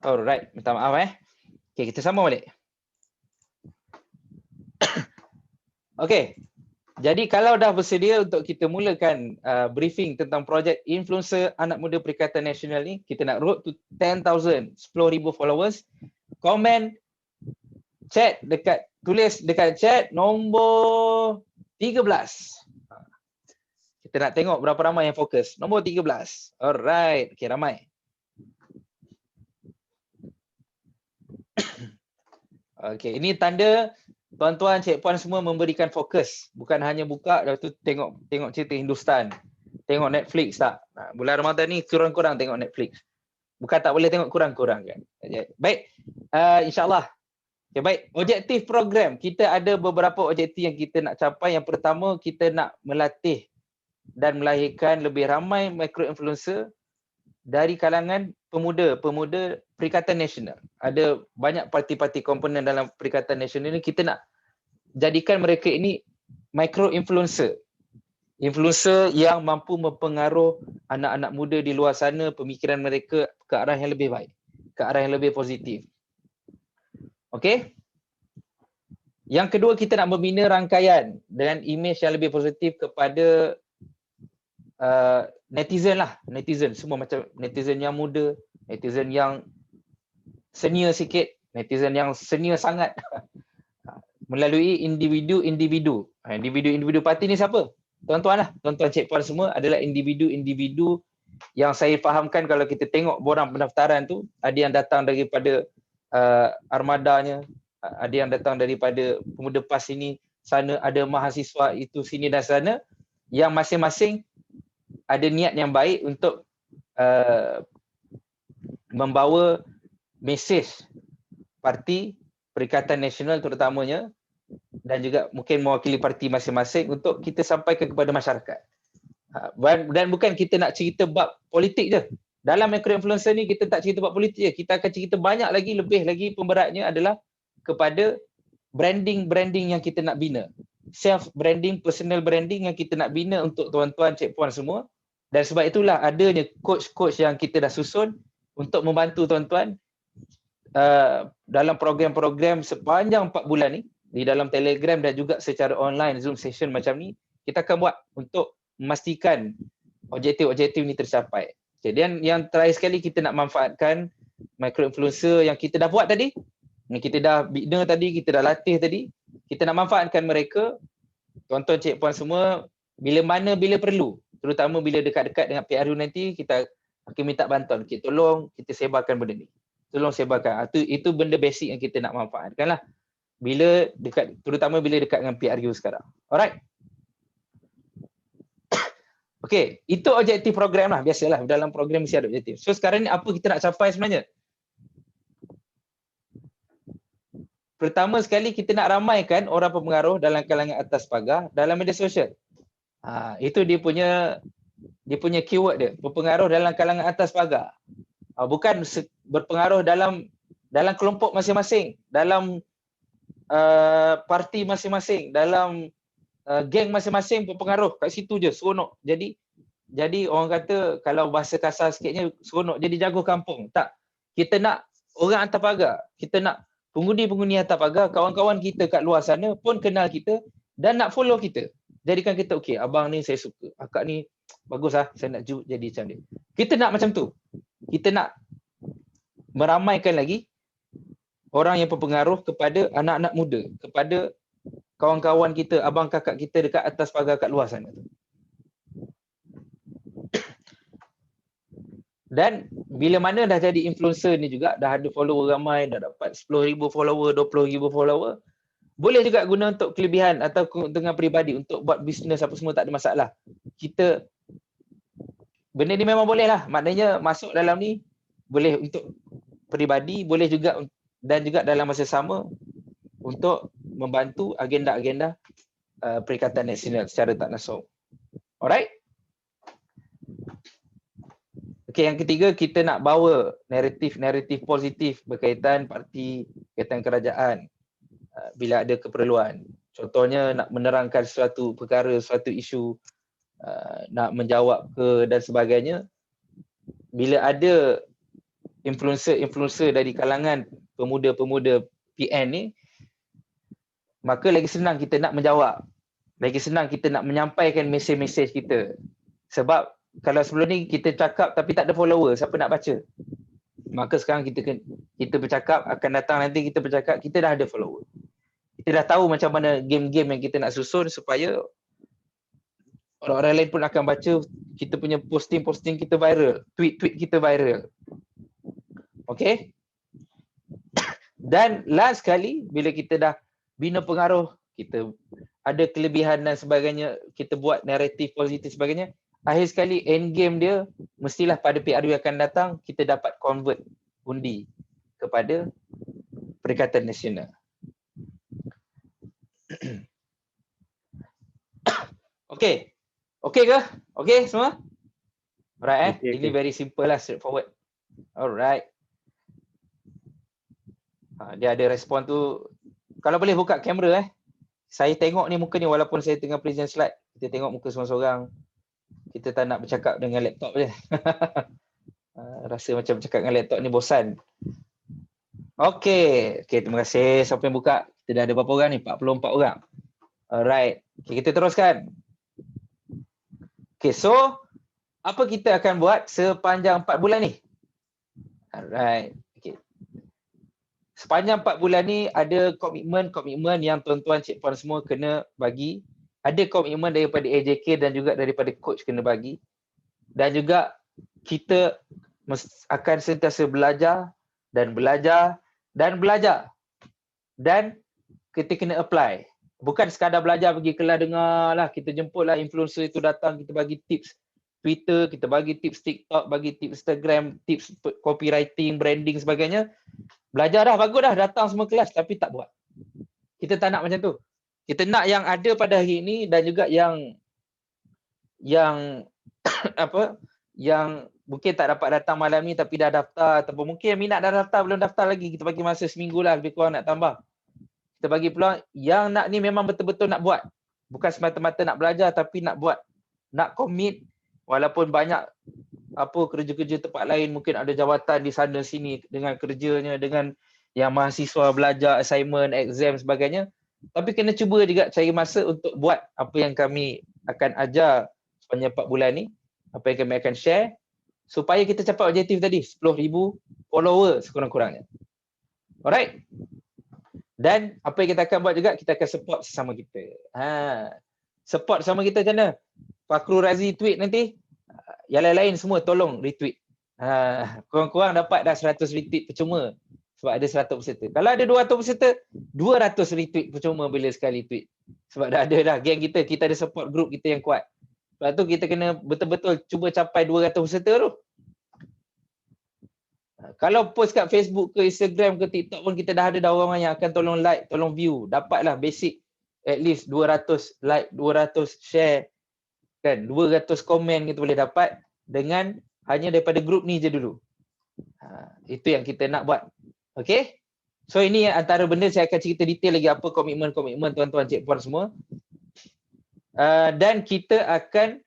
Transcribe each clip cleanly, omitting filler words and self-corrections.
Alright, minta maaf Okay, kita sambung balik. Okay, jadi kalau dah bersedia untuk kita mulakan briefing tentang projek influencer anak muda Perikatan Nasional ni, kita nak road to 10,000, 10,000 followers. Komen, chat dekat, tulis dekat chat nombor 13. Kita nak tengok berapa ramai yang fokus. Nombor 13. Alright, okay, ramai. Okay, ini tanda tuan-tuan, cik puan semua memberikan fokus. Bukan hanya buka, lepas tu tengok cerita Hindustan. Tengok Netflix tak? Bulan Ramadan ni kurang-kurang tengok Netflix. Bukan tak boleh tengok, kurang-kurang kan. Baik, insyaAllah. Okay, baik, objektif program. Kita ada beberapa objektif yang kita nak capai. Yang pertama, kita nak melatih dan melahirkan lebih ramai micro-influencer dari kalangan pemuda Perikatan Nasional. Ada banyak parti-parti komponen dalam Perikatan Nasional ni, kita nak jadikan mereka ini micro-influencer. Influencer yang mampu mempengaruhi anak-anak muda di luar sana, pemikiran mereka ke arah yang lebih baik, ke arah yang lebih positif. Okey? Yang kedua, kita nak membina rangkaian dengan imej yang lebih positif kepada netizen lah, netizen semua macam netizen yang muda, netizen yang senior sikit, netizen yang senior sangat melalui individu-individu. Individu-individu parti ni siapa? Tuan-tuan lah, tuan-tuan cik puan semua adalah individu-individu yang saya fahamkan kalau kita tengok borang pendaftaran tu, ada yang datang daripada armadanya, ada yang datang daripada pemuda PAS ini, sana ada mahasiswa itu sini dan sana, yang masing-masing ada niat yang baik untuk membawa mesej parti Perikatan Nasional terutamanya, dan juga mungkin mewakili parti masing-masing untuk kita sampaikan kepada masyarakat. Dan bukan kita nak cerita bab politik je. Dalam micro-influencer ni kita tak cerita bab politik je. Kita akan cerita banyak lagi, lebih lagi pemberatnya adalah kepada branding yang kita nak bina. Self-branding, personal branding yang kita nak bina untuk tuan-tuan, cik puan semua. Dan sebab itulah adanya coach-coach yang kita dah susun untuk membantu tuan-tuan dalam program-program sepanjang 4 bulan ni, di dalam Telegram dan juga secara online Zoom session macam ni, kita akan buat untuk memastikan objektif-objektif ni tercapai. Okay, dan yang terakhir sekali, kita nak manfaatkan micro-influencer yang kita dah buat tadi, yang kita dah bina tadi, kita dah latih tadi, kita nak manfaatkan mereka, tuan-tuan cik puan semua, bila mana bila perlu, terutama bila dekat-dekat dengan PRU nanti, kita akan minta bantuan. Okay, tolong kita sebarkan benda ni. Tolong sebarkan. Itu benda basic yang kita nak manfaatkan lah. Bila dekat, terutama bila dekat dengan PRU sekarang. Alright. Okey, itu objektif program lah. Biasalah dalam program mesti ada objektif. So sekarang ni apa kita nak capai sebenarnya? Pertama sekali, kita nak ramaikan orang berpengaruh dalam kalangan atas pagar dalam media sosial. Itu dia punya keyword dia, berpengaruh dalam kalangan atas pagar. Bukan berpengaruh dalam kelompok masing-masing, dalam parti masing-masing, dalam geng masing-masing berpengaruh kat situ je, seronok. Jadi orang kata kalau bahasa kasar sikitnya, seronok jadi jago kampung. Tak, kita nak orang atas pagar, kita nak pengundi-pengundi atas pagar, kawan-kawan kita kat luar sana pun kenal kita dan nak follow kita. Jadikan kita, okey, abang ni saya suka, akak ni bagus lah, saya nak jadi macam dia. Kita nak macam tu. Kita nak meramaikan lagi orang yang berpengaruh kepada anak-anak muda, kepada kawan-kawan kita, abang kakak kita dekat atas pagar kat luar sana tu. Dan bila mana dah jadi influencer ni juga, dah ada follower ramai, dah dapat 10,000 follower, 20,000 follower, boleh juga guna untuk kelebihan atau keuntungan peribadi, untuk buat bisnes apa semua, tak ada masalah. Kita, benda ni memang boleh lah, maknanya masuk dalam ni, boleh untuk peribadi, boleh juga dan juga dalam masa sama untuk membantu agenda-agenda Perikatan Nasional secara tak langsung. Alright? Okey, yang ketiga, kita nak bawa naratif positif berkaitan parti, berkaitan kerajaan bila ada keperluan. Contohnya nak menerangkan suatu perkara, suatu isu, nak menjawab ke dan sebagainya. Bila ada influencer dari kalangan pemuda-pemuda PN ni, maka lagi senang kita nak menjawab. Lagi senang kita nak menyampaikan mesej-mesej kita. Sebab kalau sebelum ni kita cakap tapi tak ada follower, siapa nak baca? Maka sekarang kita bercakap, akan datang nanti kita bercakap, kita dah ada follower. Kita dah tahu macam mana game-game yang kita nak susun supaya orang-orang lain pun akan baca kita punya posting-posting kita viral, tweet-tweet kita viral. Okay? Dan last sekali, bila kita dah bina pengaruh, kita ada kelebihan dan sebagainya, kita buat naratif positif sebagainya, akhir sekali end game dia, mestilah pada PRU akan datang, kita dapat convert undi kepada Perikatan Nasional. Okay. Okay ke? Okay semua? Alright Okay. Ini very simple lah, straightforward. Alright. Dia ada respon tu. Kalau boleh buka kamera Saya tengok ni muka ni walaupun saya tengah present slide. Kita tengok muka seorang-seorang. Kita tak nak bercakap dengan laptop je. Rasa macam bercakap dengan laptop ni bosan. Okay, terima kasih siapa yang buka. Kita dah ada berapa orang ni? 44 orang. Alright. Okay, kita teruskan. Okay, so apa kita akan buat sepanjang 4 bulan ni? Alright. Okay. Sepanjang 4 bulan ni ada komitmen yang tuan-tuan cikpuan semua kena bagi. Ada komitmen daripada AJK dan juga daripada coach kena bagi. Dan juga kita akan sentiasa belajar dan belajar dan belajar. Dan kita kena apply. Bukan sekadar belajar pergi kelas dengar lah, kita jemputlah influencer itu datang, kita bagi tips Twitter, kita bagi tips TikTok, bagi tips Instagram, tips copywriting, branding sebagainya. Belajar dah, bagus dah, datang semua kelas tapi tak buat. Kita tak nak macam tu. Kita nak yang ada pada hari ini dan juga yang yang mungkin tak dapat datang malam ni tapi dah daftar, ataupun mungkin yang minat dah daftar, belum daftar lagi, kita bagi masa seminggu lah, lebih kurang nak tambah. Kita bagi peluang yang nak ni memang betul-betul nak buat. Bukan semata-mata nak belajar tapi nak buat. Nak commit walaupun banyak kerja-kerja tempat lain, mungkin ada jawatan di sana sini dengan kerjanya, dengan yang mahasiswa belajar, assignment, exam sebagainya. Tapi kena cuba juga cari masa untuk buat apa yang kami akan ajar sepanjang 4 bulan ni. Apa yang kami akan share supaya kita capai objektif tadi, 10,000 follower sekurang-kurangnya. Alright? Dan apa yang kita akan buat juga, kita akan support sesama kita. Support sesama kita macam mana? Fakhrul Razi tweet nanti, yang lain-lain semua tolong retweet. Kurang-kurang dapat dah 100 retweet percuma sebab ada 100 peserta. Kalau ada 200 peserta, 200 retweet percuma bila sekali tweet. Sebab dah ada dah geng kita ada support group kita yang kuat. Sebab tu kita kena betul-betul cuba capai 200 peserta tu. Kalau post kat Facebook ke Instagram ke TikTok pun kita dah ada orang yang akan tolong like, tolong view. Dapatlah basic at least 200 like, 200 share kan, 200 komen kita boleh dapat dengan hanya daripada grup ni je dulu. Itu yang kita nak buat. Okay? So ini antara benda saya akan cerita detail lagi apa komitmen-komitmen tuan-tuan cikpuan semua. Dan kita akan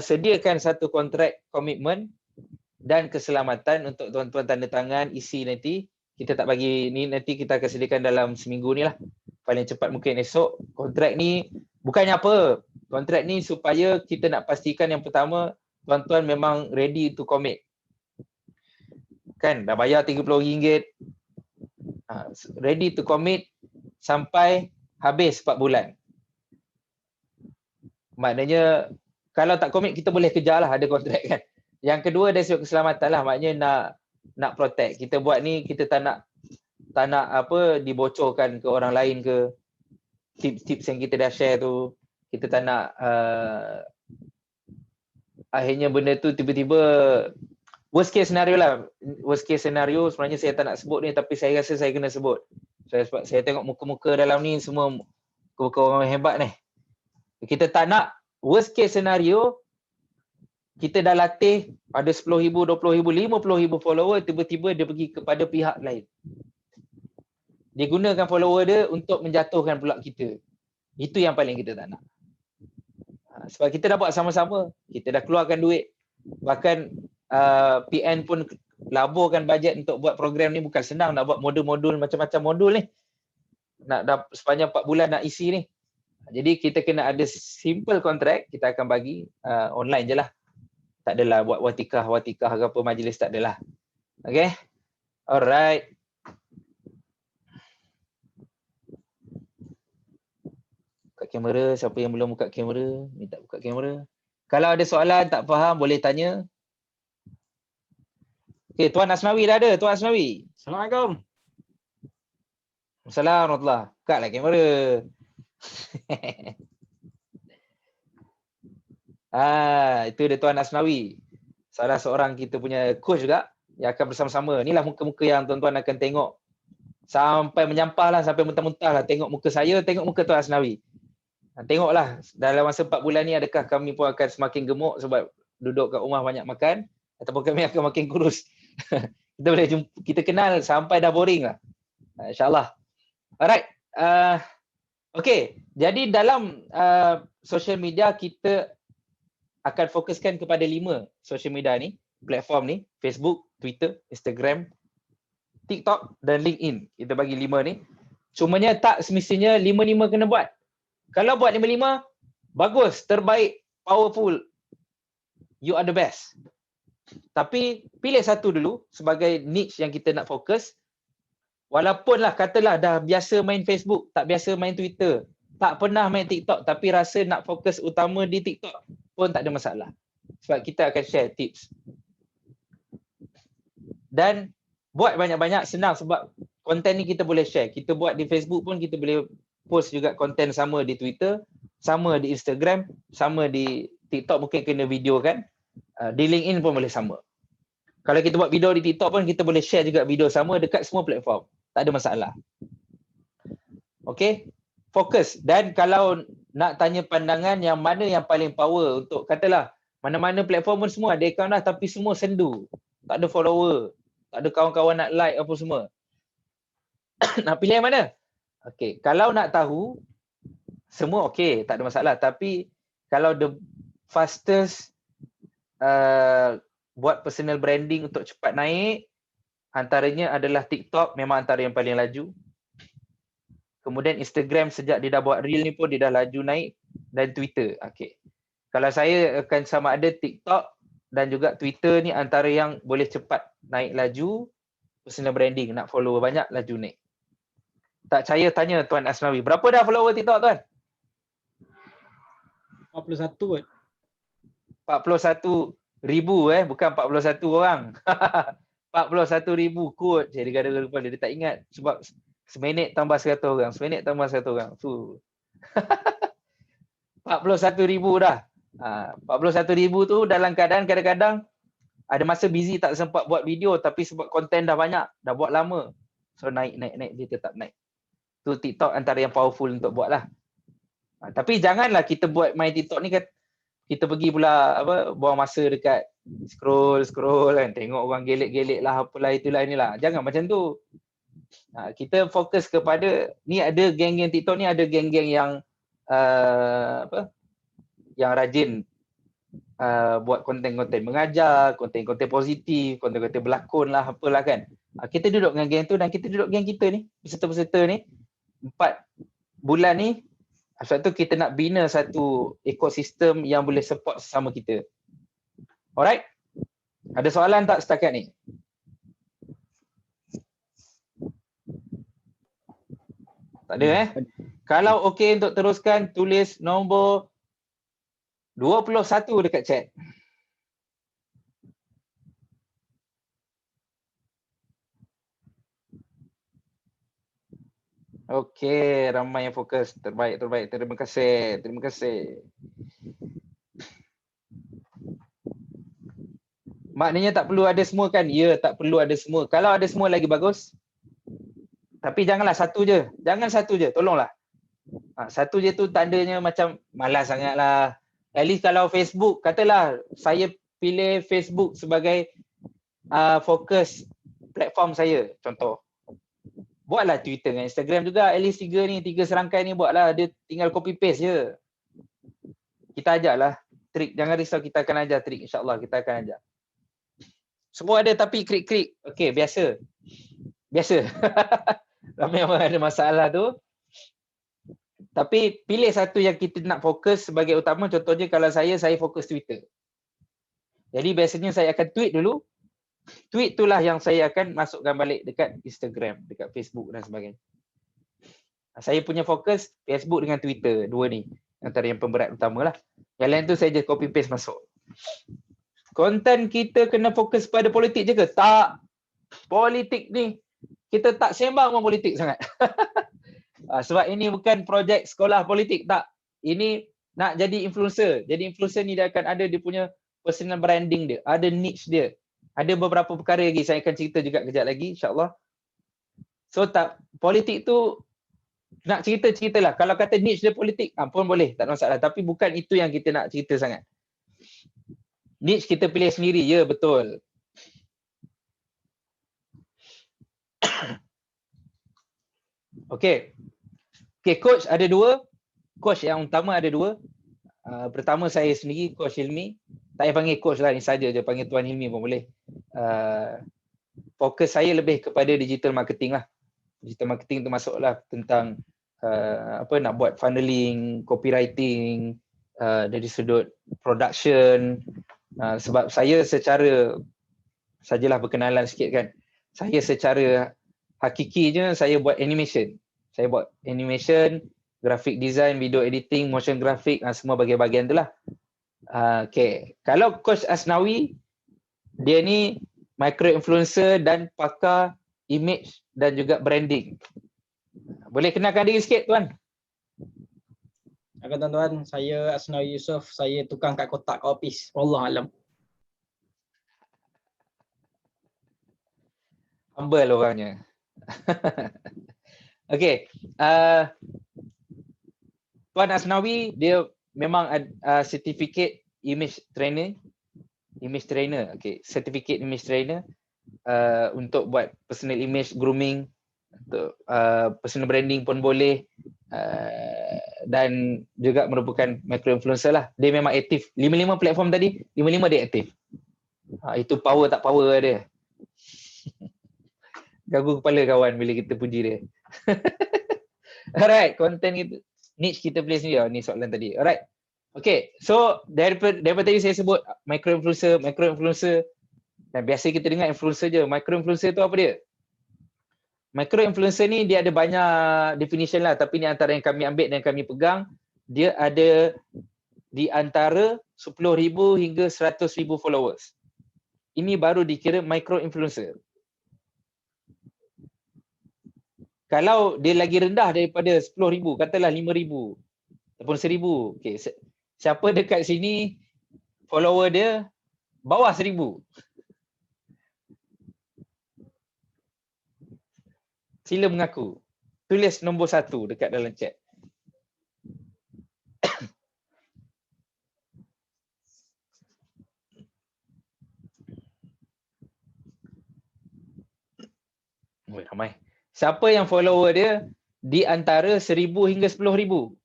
sediakan satu kontrak komitmen dan keselamatan untuk tuan-tuan tanda tangan, isi nanti. Kita tak bagi ni, nanti kita akan sediakan dalam seminggu ni lah. Paling cepat mungkin esok. Kontrak ni bukannya apa. Kontrak ni supaya kita nak pastikan yang pertama, tuan-tuan memang ready to commit. Kan, dah bayar RM30. Ready to commit sampai habis 4 bulan. Maknanya, kalau tak commit, kita boleh kejar lah ada kontrak kan. Yang kedua dari segi keselamatan lah, maknanya nak protect. Kita buat ni kita tak nak dibocorkan ke orang lain ke, tips-tips yang kita dah share tu. Kita tak nak akhirnya benda tu tiba-tiba worst case scenario lah. Worst case scenario sebenarnya saya tak nak sebut ni tapi saya rasa saya kena sebut. Sebab saya tengok muka-muka dalam ni semua muka orang hebat ni. Kita tak nak worst case scenario kita dah latih ada 10,000, 20,000, 50,000 follower, tiba-tiba dia pergi kepada pihak lain. Dia gunakan follower dia untuk menjatuhkan pula kita. Itu yang paling kita tak nak. Sebab kita dah buat sama-sama, kita dah keluarkan duit. Bahkan PN pun laburkan bajet untuk buat program ni bukan senang. Nak buat modul-modul macam-macam modul ni. Nak sepanjang 4 bulan nak isi ni. Jadi kita kena ada simple kontrak, kita akan bagi online je lah. Tak adalah buat watikah ke apa majlis, tak adalah. Okay. Alright. Buka kamera, siapa yang belum buka kamera, minta buka kamera. Kalau ada soalan tak faham boleh tanya. Okay, Tuan Asnawi dah ada, Tuan Asnawi. Assalamualaikum. Assalamualaikum warahmatullahi. Buka lah kamera. Itu dia Tuan Asnawi. Salah seorang kita punya coach juga yang akan bersama-sama. Inilah muka-muka yang tuan-tuan akan tengok sampai menyampah lah, sampai muntah-muntah lah. Tengok muka saya, tengok muka Tuan Asnawi. Tengoklah dalam masa 4 bulan ni adakah kami pun akan semakin gemuk sebab duduk kat rumah banyak makan, ataupun kami akan makin kurus. Kita boleh jumpa, kita kenal sampai dah boring lah. InsyaAllah. Alright. Okay. Jadi dalam social media kita akan fokuskan kepada 5 social media ni, platform ni, Facebook, Twitter, Instagram, TikTok dan LinkedIn. Kita bagi 5 ni. Cumanya tak semestinya 5-5 kena buat. Kalau buat 5-5, bagus, terbaik, powerful. You are the best. Tapi pilih satu dulu sebagai niche yang kita nak fokus. Walaupun lah katalah dah biasa main Facebook, tak biasa main Twitter, tak pernah main TikTok tapi rasa nak fokus utama di TikTok pun tak ada masalah. Sebab kita akan share tips. Dan buat banyak-banyak senang sebab konten ni kita boleh share. Kita buat di Facebook pun kita boleh post juga konten sama di Twitter, sama di Instagram, sama di TikTok mungkin kena video kan. Di LinkedIn pun boleh sama. Kalau kita buat video di TikTok pun kita boleh share juga video sama dekat semua platform. Tak ada masalah. Okay. Fokus. Dan kalau nak tanya pandangan yang mana yang paling power untuk katalah mana-mana platform pun semua ada account lah tapi semua sendu. Tak ada follower. Tak ada kawan-kawan nak like apa semua. Nak pilih yang mana? Okay. Kalau nak tahu semua okay. Tak ada masalah. Tapi kalau the fastest buat personal branding untuk cepat naik, antaranya adalah TikTok, memang antara yang paling laju. Kemudian Instagram sejak dia dah buat reel ni pun dia dah laju naik, dan Twitter. Okey. Kalau saya akan sama ada TikTok dan juga Twitter ni antara yang boleh cepat naik laju personal branding, nak follow banyak laju naik. Tak percaya tanya Tuan Asnawi, berapa dah follower TikTok tuan? 41 kot. 41,000 bukan 41 orang. 41,000 kot. Jadi gara-gara lupa dia tak ingat sebab seminit tambah 100 orang, seminit tambah 100 orang. 41,000 dah. 41,000 tu dalam keadaan kadang-kadang ada masa busy tak sempat buat video tapi sebab konten dah banyak, dah buat lama. So naik dia tetap naik. Tu TikTok antara yang powerful untuk buat lah. Tapi janganlah kita buat main TikTok ni kan kita pergi pula buang masa dekat scroll kan, tengok orang gelek-gelek lah apalah itulah inilah. Jangan macam tu. Kita fokus kepada ni, ada geng-geng TikTok ni, ada geng-geng yang yang rajin buat konten-konten mengajar, konten-konten positif, konten-konten berlakon lah apalah kan. Kita duduk dengan geng tu dan kita duduk geng kita ni, peserta-peserta ni 4 bulan ni. Sebab tu kita nak bina satu ekosistem yang boleh support sesama kita. Alright? Ada soalan tak setakat ni? Tak ada Kalau okey untuk teruskan, tulis nombor 21 dekat chat. Okey, ramai yang fokus. Terbaik. Terima kasih. Maknanya tak perlu ada semua kan? Ya, tak perlu ada semua. Kalau ada semua lagi bagus. Tapi janganlah satu je. Jangan satu je, tolonglah. Satu je tu tandanya macam malas sangatlah. At least kalau Facebook, katalah saya pilih Facebook sebagai fokus platform saya, contoh. Buatlah Twitter dengan Instagram juga, at least 3 serangkai ni buatlah. Dia tinggal copy paste je. Kita ajarlah trik, jangan risau, kita akan ajar trik, insyaAllah kita akan ajar. Semua ada tapi klik-klik. Okey, biasa. Biasa. Ramai orang ada masalah tu. Tapi pilih satu yang kita nak fokus sebagai utama. Contohnya kalau saya fokus Twitter. Jadi biasanya saya akan tweet dulu. Tweet itulah yang saya akan masukkan balik dekat Instagram, dekat Facebook dan sebagainya. Saya punya fokus Facebook dengan Twitter, dua ni antara yang pemberat utama lah. Yang lain tu saya just copy paste masuk. Konten kita kena fokus pada politik je ke? Tak. Politik ni kita tak sembang dengan politik sangat. Sebab ini bukan projek sekolah politik, tak. Ini nak jadi influencer. Jadi influencer ni dia akan ada dia punya personal branding dia, ada niche dia. Ada beberapa perkara lagi saya akan cerita juga kejap lagi insya-Allah. So tak, politik tu nak ceritalah. Kalau kata niche dia politik, pun boleh, tak ada masalah. Tapi bukan itu yang kita nak cerita sangat. Niche kita pilih sendiri, ya betul. Okey. Okey, coach ada dua. Coach yang utama ada dua. Pertama saya sendiri, Coach Hilmi. Tak payah panggil coach lah, ni saja je, panggil Tuan Hilmi pun boleh. Fokus saya lebih kepada digital marketing lah. Digital marketing tu masuklah tentang nak buat funneling, copywriting, dari sudut production. Sebab saya sajalah berkenalan sikit kan. Saya secara hakikinya saya buat animation. Saya buat animation, graphic design, video editing, motion graphic, semua bahagian-bahagian tu lah. Okay. Kalau Coach Asnawi, dia ni micro influencer dan pakar image dan juga branding. Boleh kenalkan diri sikit tuan? Okey tuan-tuan, saya Asnawi Yusof, saya tukang kat kotak kat office. Wallah alam. Humble orangnya. Okey. Tuan Asnawi dia memang certificate image trainer. Okey, certificate image trainer untuk buat personal image grooming, untuk personal branding pun boleh, dan juga merupakan micro influencer lah. Dia memang aktif. 55 platform tadi, 55 dia aktif. Itu power tak power dia. Ganggu kepala kawan bila kita puji dia. Alright, konten kita, niche kita pilih sendiri. Ni soalan tadi. Alright. Okay, so daripada tadi saya sebut micro influencer, dan biasa kita dengar influencer je. Micro influencer tu apa dia? Micro influencer ni dia ada banyak definition lah, tapi ni antara yang kami ambil dan kami pegang, dia ada di antara 10,000 hingga 100,000 followers. Ini baru dikira micro influencer. Kalau dia lagi rendah daripada 10,000, katalah 5,000 ataupun 1,000. Okay. Siapa dekat sini follower dia bawah 1,000? Sila mengaku. Tulis nombor 1 dekat dalam chat. Ramai. Siapa yang follower dia di antara 1,000 hingga 10,000?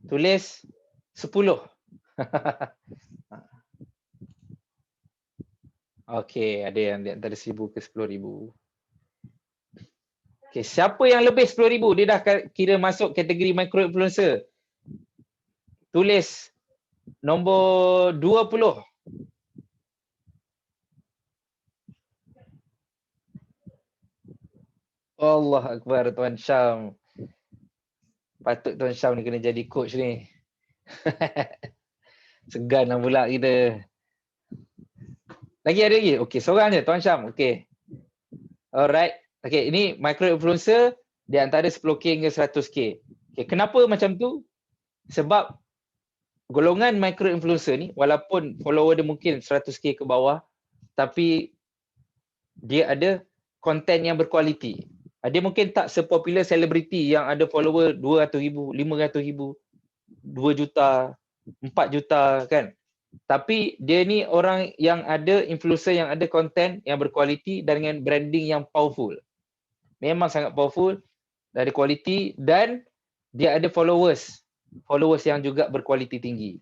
Tulis 10. Okey, ada yang di antara 1,000 ke 10,000. Okey, siapa yang lebih 10,000? Dia dah kira masuk kategori micro influencer. Tulis nombor 20. Allah Akbar, Tuan Syam. Patut Tuan Syam ni kena jadi coach ni. Segan lah pula kita. Lagi ada lagi? Okey, seorang je Tuan Syam. Okey. Alright. Okey, ini micro influencer di antara 10k hingga 100k. Okey, kenapa macam tu? Sebab golongan micro influencer ni walaupun follower dia mungkin 100k ke bawah, tapi dia ada konten yang berkualiti. Dia mungkin tak sepopular selebriti yang ada follower 200,000, 500,000, 2 juta, 4 juta kan. Tapi dia ni orang yang ada influencer yang ada konten yang berkualiti dan dengan branding yang powerful. Memang sangat powerful, dari kualiti, dan dia ada followers yang juga berkualiti tinggi.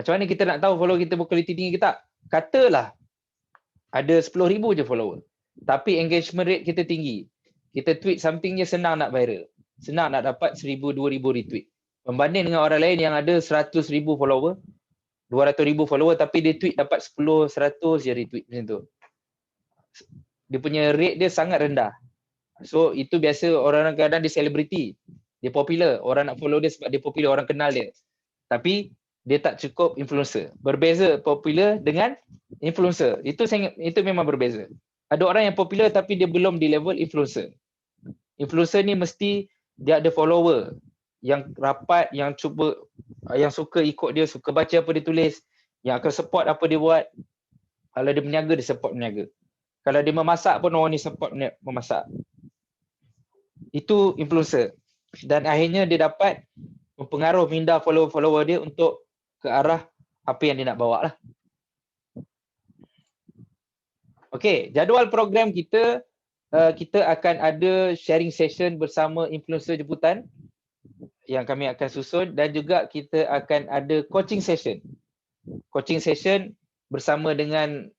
Macam mana kita nak tahu follower kita berkualiti tinggi ke tak? Katalah ada 10,000 je follower. Tapi engagement rate kita tinggi. Kita tweet something je senang nak viral. Senang nak dapat 1,000, 2,000 retweet. Berbanding dengan orang lain yang ada 100,000 follower, 200,000 follower tapi dia tweet dapat 10, 100 je retweet macam tu. Dia punya rate dia sangat rendah. So itu biasa orang-orang kadang dia selebriti. Dia popular, orang nak follow dia sebab dia popular, orang kenal dia. Tapi dia tak cukup influencer. Berbeza popular dengan influencer. Itu memang berbeza. Ada orang yang popular tapi dia belum di level influencer. Influencer ni mesti dia ada follower yang rapat, yang suka ikut dia, suka baca apa dia tulis, yang akan support apa dia buat. Kalau dia berniaga, dia support berniaga. Kalau dia memasak pun orang ni support memasak. Itu influencer. Dan akhirnya dia dapat mempengaruh minda follower dia untuk ke arah apa yang dia nak bawa lah. Okey, jadual program kita, kita akan ada sharing session bersama influencer jemputan yang kami akan susun, dan juga kita akan ada coaching session. Coaching session bersama dengan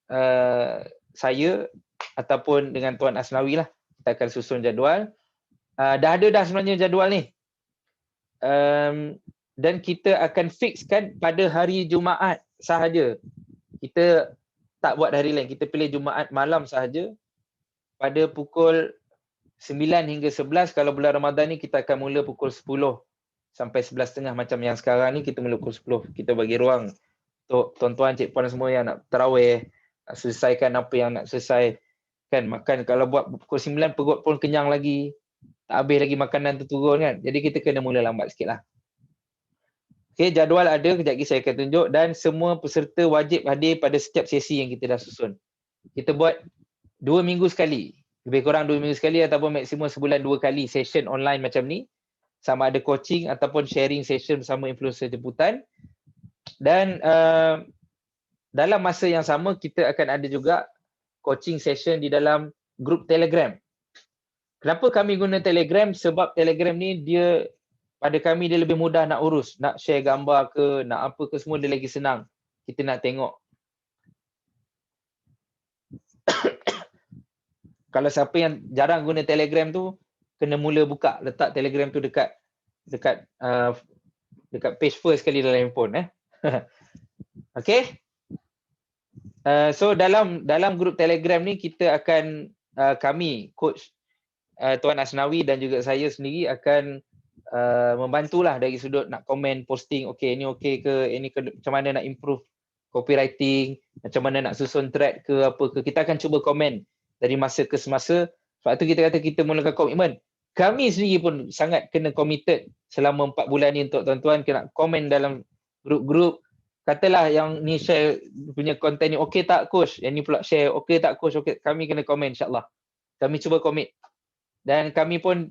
saya ataupun dengan Tuan Asnawi lah. Kita akan susun jadual. Dah ada sebenarnya jadual ni. Dan kita akan fixkan pada hari Jumaat sahaja. Kita tak buat hari lain. Kita pilih Jumaat malam sahaja. Pada pukul 9 hingga 11. Kalau bulan Ramadan ni kita akan mula pukul 10 sampai 11.30 macam yang sekarang ni, kita mula pukul 10. Kita bagi ruang untuk tuan-tuan, cik puan semua yang nak tarawih, nak selesaikan apa yang nak selesai. Kan makan, kalau buat pukul 9 perut pun kenyang lagi. Tak habis lagi makanan tu turun kan. Jadi kita kena mula lambat sikit lah. Okay, jadual ada, kejap lagi saya akan tunjuk, dan semua peserta wajib hadir pada setiap sesi yang kita dah susun. Kita buat 2 minggu sekali. Lebih kurang 2 minggu sekali ataupun maksimum sebulan 2 kali session online macam ni. Sama ada coaching ataupun sharing session bersama influencer jemputan. Dan dalam masa yang sama kita akan ada juga coaching session di dalam grup Telegram. Kenapa kami guna Telegram? Sebab Telegram ni dia, pada kami dia lebih mudah nak urus, nak share gambar ke, nak apa ke, semua dia lagi senang. Kita nak tengok. Kalau siapa yang jarang guna Telegram tu, kena mula buka, letak Telegram tu dekat page first sekali dalam handphone. Okay. So dalam grup Telegram ni kita akan kami coach Tuan Asnawi dan juga saya sendiri akan membantulah dari sudut nak komen, posting, okey ni okey ke, ini ke, macam mana nak improve copywriting, macam mana nak susun thread ke apa ke. Kita akan cuba komen dari masa ke semasa. Sebab tu kita kata kita mulakan komitmen. Kami sendiri pun sangat kena committed selama 4 bulan ni untuk tuan-tuan kena komen dalam grup-grup. Katalah yang ni share punya konten ni okey tak coach, yang ni pula share okey tak coach, okey, kami kena komen insya-Allah. Kami cuba komit. Dan kami pun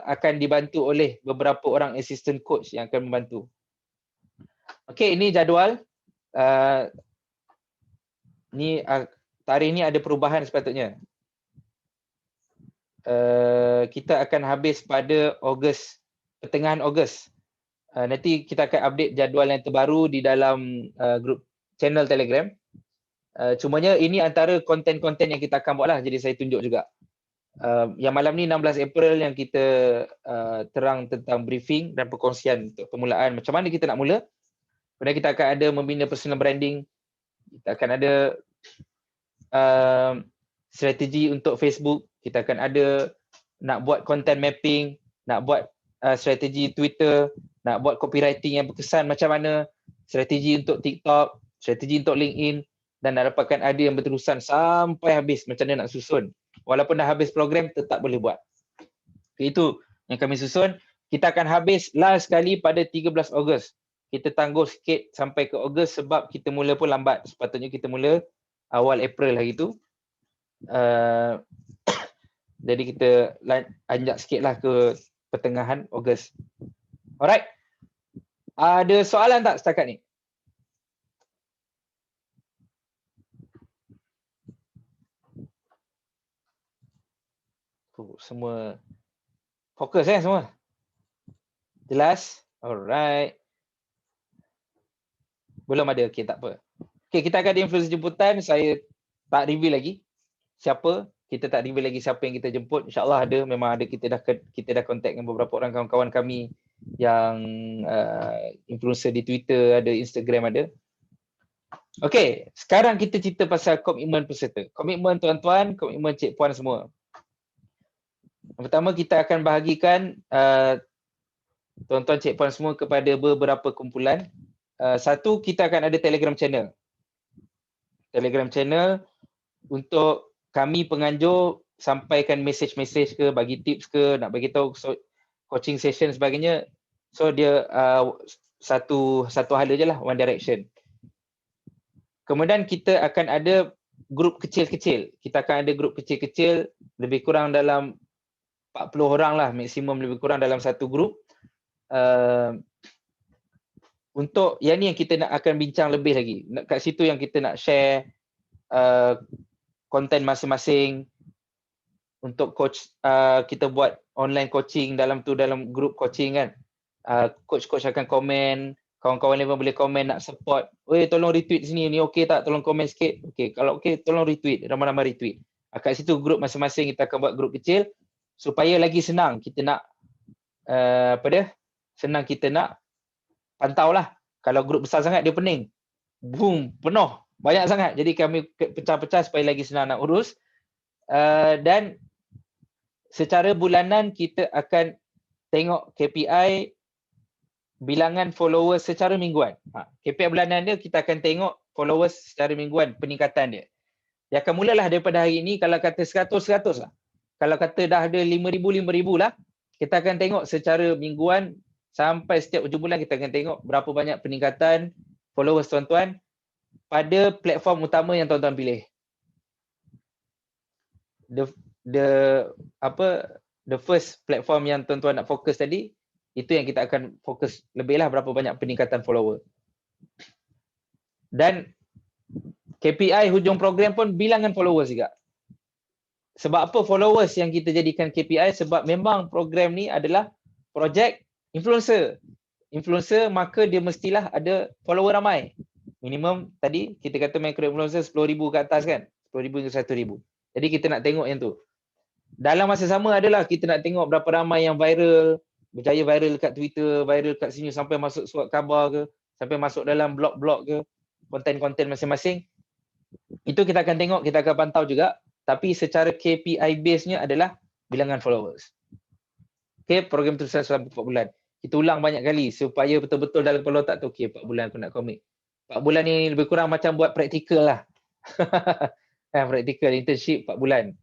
akan dibantu oleh beberapa orang assistant coach yang akan membantu. Okey, ini jadual. Tarikh ni ada perubahan sepatutnya. Kita akan habis pada Ogos, pertengahan Ogos. Nanti kita akan update jadual yang terbaru di dalam grup channel Telegram. Cumanya ini antara konten-konten yang kita akan buat lah, jadi saya tunjuk juga. Yang malam ni 16 April yang kita terang tentang briefing dan perkongsian untuk permulaan macam mana kita nak mula. Kemudian kita akan ada membina personal branding. Kita akan ada strategi untuk Facebook. Kita akan ada nak buat content mapping, nak buat strategi Twitter, nak buat copywriting yang berkesan macam mana, strategi untuk TikTok, strategi untuk LinkedIn, dan nak dapatkan idea yang berterusan sampai habis macam mana nak susun. Walaupun dah habis program, tetap boleh buat. Itu yang kami susun. Kita akan habis last sekali pada 13 Ogos. Kita tangguh sikit sampai ke Ogos sebab kita mula pun lambat. Sepatutnya kita mula awal April hari tu. Jadi kita anjak sikit lah ke pertengahan Ogos. Alright. Ada soalan tak setakat ni? Semua fokus semua. Jelas? Alright. Belum ada. Okey, tak apa. Okey, kita akan ada influencer jemputan. Saya tak reveal lagi siapa. Kita tak reveal lagi siapa yang kita jemput. InsyaAllah ada. Memang ada. Kita dah contact dengan beberapa orang kawan-kawan kami yang influencer di Twitter ada, Instagram ada. Okey, sekarang kita cerita pasal komitmen peserta. Komitmen tuan-tuan, komitmen cik puan semua. Yang pertama kita akan bahagikan tuan-tuan cik puan semua kepada beberapa kumpulan. Satu, kita akan ada Telegram channel. Telegram channel untuk kami penganjur sampaikan message-message ke, bagi tips ke, nak bagi tahu coaching session sebagainya. So dia satu hala je lah, one direction. Kemudian kita akan ada grup kecil-kecil. Kita akan ada grup kecil-kecil, lebih kurang dalam 40 orang lah, maksimum lebih kurang dalam satu grup. Untuk yang ni yang kita nak akan bincang lebih lagi. Kat situ yang kita nak share konten masing-masing. Untuk coach, kita buat online coaching dalam grup coaching kan. Coach-coach akan komen, kawan-kawan lain pun boleh komen nak support. Oi, tolong retweet sini, ni okey tak? Tolong komen sikit. Okey, kalau okey tolong retweet, ramai-ramai retweet. Kat situ grup masing-masing kita akan buat grup kecil supaya lagi senang kita nak senang kita nak pantau lah. Kalau grup besar sangat dia pening. Boom, penuh, banyak sangat. Jadi kami pecah-pecah supaya lagi senang nak urus. Dan secara bulanan kita akan tengok KPI bilangan followers secara mingguan. KPI bulanan dia kita akan tengok followers secara mingguan, peningkatan dia. Dia akan mulalah daripada hari ini, kalau kata 100 lah. Kalau kata dah ada 5,000 lah, kita akan tengok secara mingguan sampai setiap hujung bulan kita akan tengok berapa banyak peningkatan followers tuan-tuan pada platform utama yang tuan-tuan pilih. The first platform yang tuan-tuan nak fokus tadi, itu yang kita akan fokus lebih lah, berapa banyak peningkatan follower. Dan KPI hujung program pun bilangan followers juga. Sebab apa followers yang kita jadikan KPI? Sebab memang program ni adalah projek influencer. Influencer maka dia mestilah ada follower ramai. Minimum tadi kita kata micro influencer 10,000 ke atas kan? 10,000 hingga 1,000. Jadi kita nak tengok yang tu. Dalam masa sama adalah kita nak tengok berapa ramai yang viral, berjaya viral kat Twitter, viral kat sini sampai masuk surat khabar ke, sampai masuk dalam blog-blog ke, konten-konten masing-masing. Itu kita akan tengok, kita akan pantau juga. Tapi secara KPI base-nya adalah bilangan followers. Okay, program tu selama 4 bulan. Kita ulang banyak kali supaya betul-betul dalam kepala otak tu, okay, 4 bulan aku nak komit. 4 bulan ni lebih kurang macam buat praktikal lah. Praktikal, internship 4 bulan.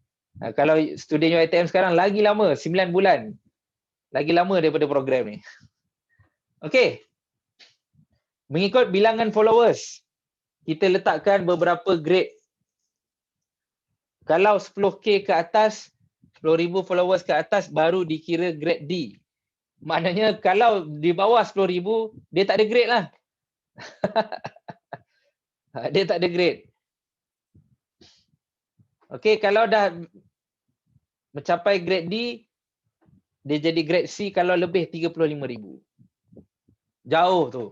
Kalau student UiTM sekarang lagi lama, 9 bulan. Lagi lama daripada program ni. Okay. Mengikut bilangan followers, kita letakkan beberapa grade. Kalau 10K ke atas, 10,000 followers ke atas baru dikira grade D. Maknanya kalau di bawah 10,000, dia tak ada grade lah. Dia tak ada grade. Okey, kalau dah mencapai grade D, dia jadi grade C kalau lebih 35,000. Jauh tu.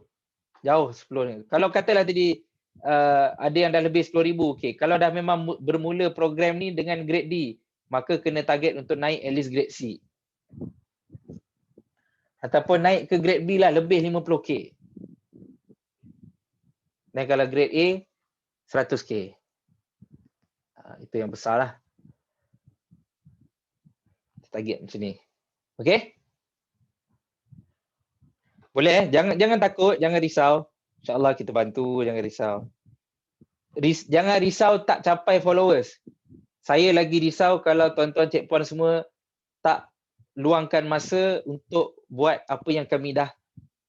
Jauh 10 ni. Kalau katalah tadi ada yang dah lebih 10,000, okey. Kalau dah memang bermula program ni dengan grade D, maka kena target untuk naik at least grade C. Ataupun naik ke grade B lah, lebih 50K. Dan kalau grade A, 100K. Itu yang besar lah. Target macam ni. Okey? Boleh Jangan takut, jangan risau. InsyaAllah kita bantu, jangan risau. Jangan risau tak capai followers. Saya lagi risau kalau tuan-tuan cik puan semua tak luangkan masa untuk buat apa yang kami dah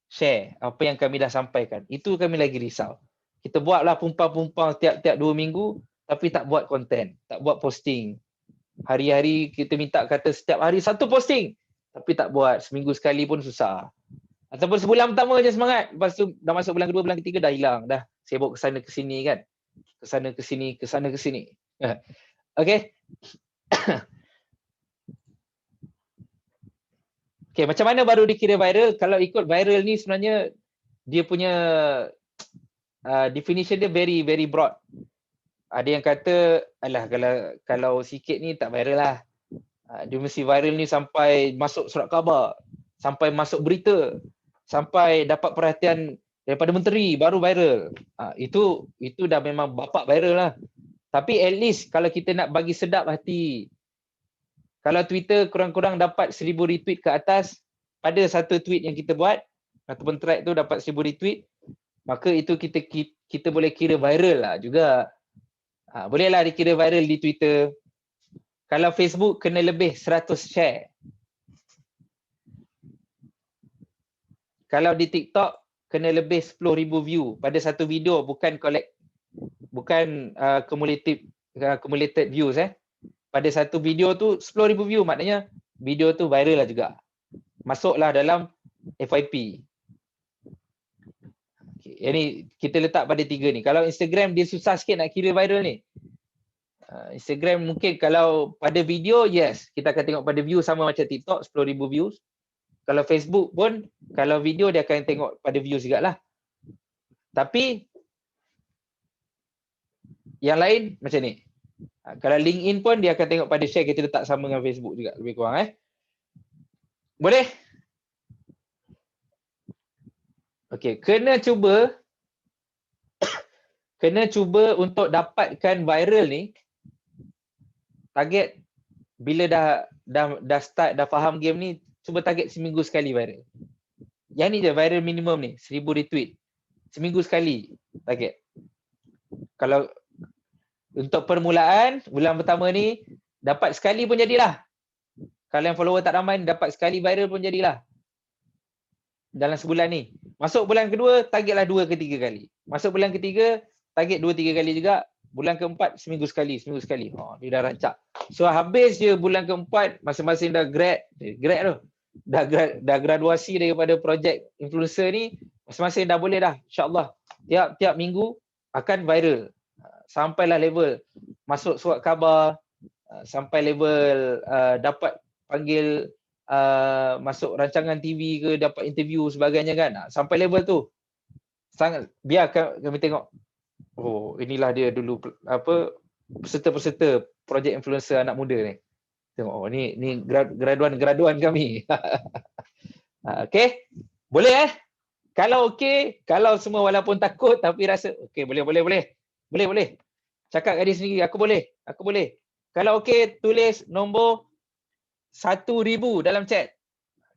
share, apa yang kami dah sampaikan. Itu kami lagi risau. Kita buatlah pumpang-pumpang tiap-tiap 2 minggu tapi tak buat konten, tak buat posting. Hari-hari kita minta kata setiap hari 1 posting tapi tak buat, seminggu sekali pun susah. Ataupun sebulan pertama je semangat, lepas tu dah masuk bulan kedua, bulan ketiga dah hilang, dah sibuk ke sana ke sini kan. Ke sana ke sini, ke sana ke sini. Okey. Okey, macam mana baru dikira viral? Kalau ikut viral ni sebenarnya dia punya definition dia very very broad. Ada yang kata alah kalau sikit ni tak viral lah. Dia mesti viral ni sampai masuk surat khabar, sampai masuk berita, sampai dapat perhatian daripada menteri baru viral. Itu dah memang bapak viral lah. Tapi at least kalau kita nak bagi sedap hati, kalau Twitter kurang-kurang dapat 1000 retweet ke atas pada satu tweet yang kita buat ataupun thread tu dapat 1000 retweet, maka itu kita boleh kira viral lah juga. Bolehlah dikira viral di Twitter. Kalau Facebook kena lebih 100 share. Kalau di TikTok kena lebih 10,000 view pada satu video, bukan accumulated views Pada satu video tu 10,000 view, maknanya video tu viral lah juga. Masuklah dalam FYP. Okay. Ini kita letak pada 3 ni. Kalau Instagram dia susah sikit nak kira viral ni. Instagram mungkin kalau pada video, yes, kita akan tengok pada view sama macam TikTok, 10,000 views. Kalau Facebook pun, kalau video dia akan tengok pada views juga lah. Tapi yang lain macam ni. Kalau LinkedIn pun dia akan tengok pada share, kita letak sama dengan Facebook juga lebih kurang. Boleh? Okey, kena cuba untuk dapatkan viral ni. Target bila dah start, dah faham game ni, cuba target seminggu sekali viral. Yang ni je viral minimum ni, 1000 retweet. Seminggu sekali target. Kalau untuk permulaan, bulan pertama ni, dapat sekali pun jadilah. Kalau yang follower tak ramai, dapat sekali viral pun jadilah. Dalam sebulan ni. Masuk bulan kedua, targetlah 2 ke 3 kali. Masuk bulan ketiga, target 2-3 kali juga. Bulan keempat, seminggu sekali. Dia dah rancak. So habis je bulan keempat, masing-masing dah grad tu. Dah graduasi daripada projek influencer ni, masing-masing dah boleh dah. InsyaAllah. Tiap minggu akan viral. Sampailah level masuk surat khabar, sampai level dapat panggil masuk rancangan TV ke, dapat interview sebagainya kan. Sampai level tu. Sangat biar kami tengok. Oh, inilah dia dulu peserta-peserta projek influencer anak muda ni. Tengok, oh ni graduan kami. Okey. Boleh Kalau okey, kalau semua walaupun takut tapi rasa okey, boleh. Cakap kat dia sendiri, aku boleh. Kalau okey, tulis nombor 1,000 dalam chat.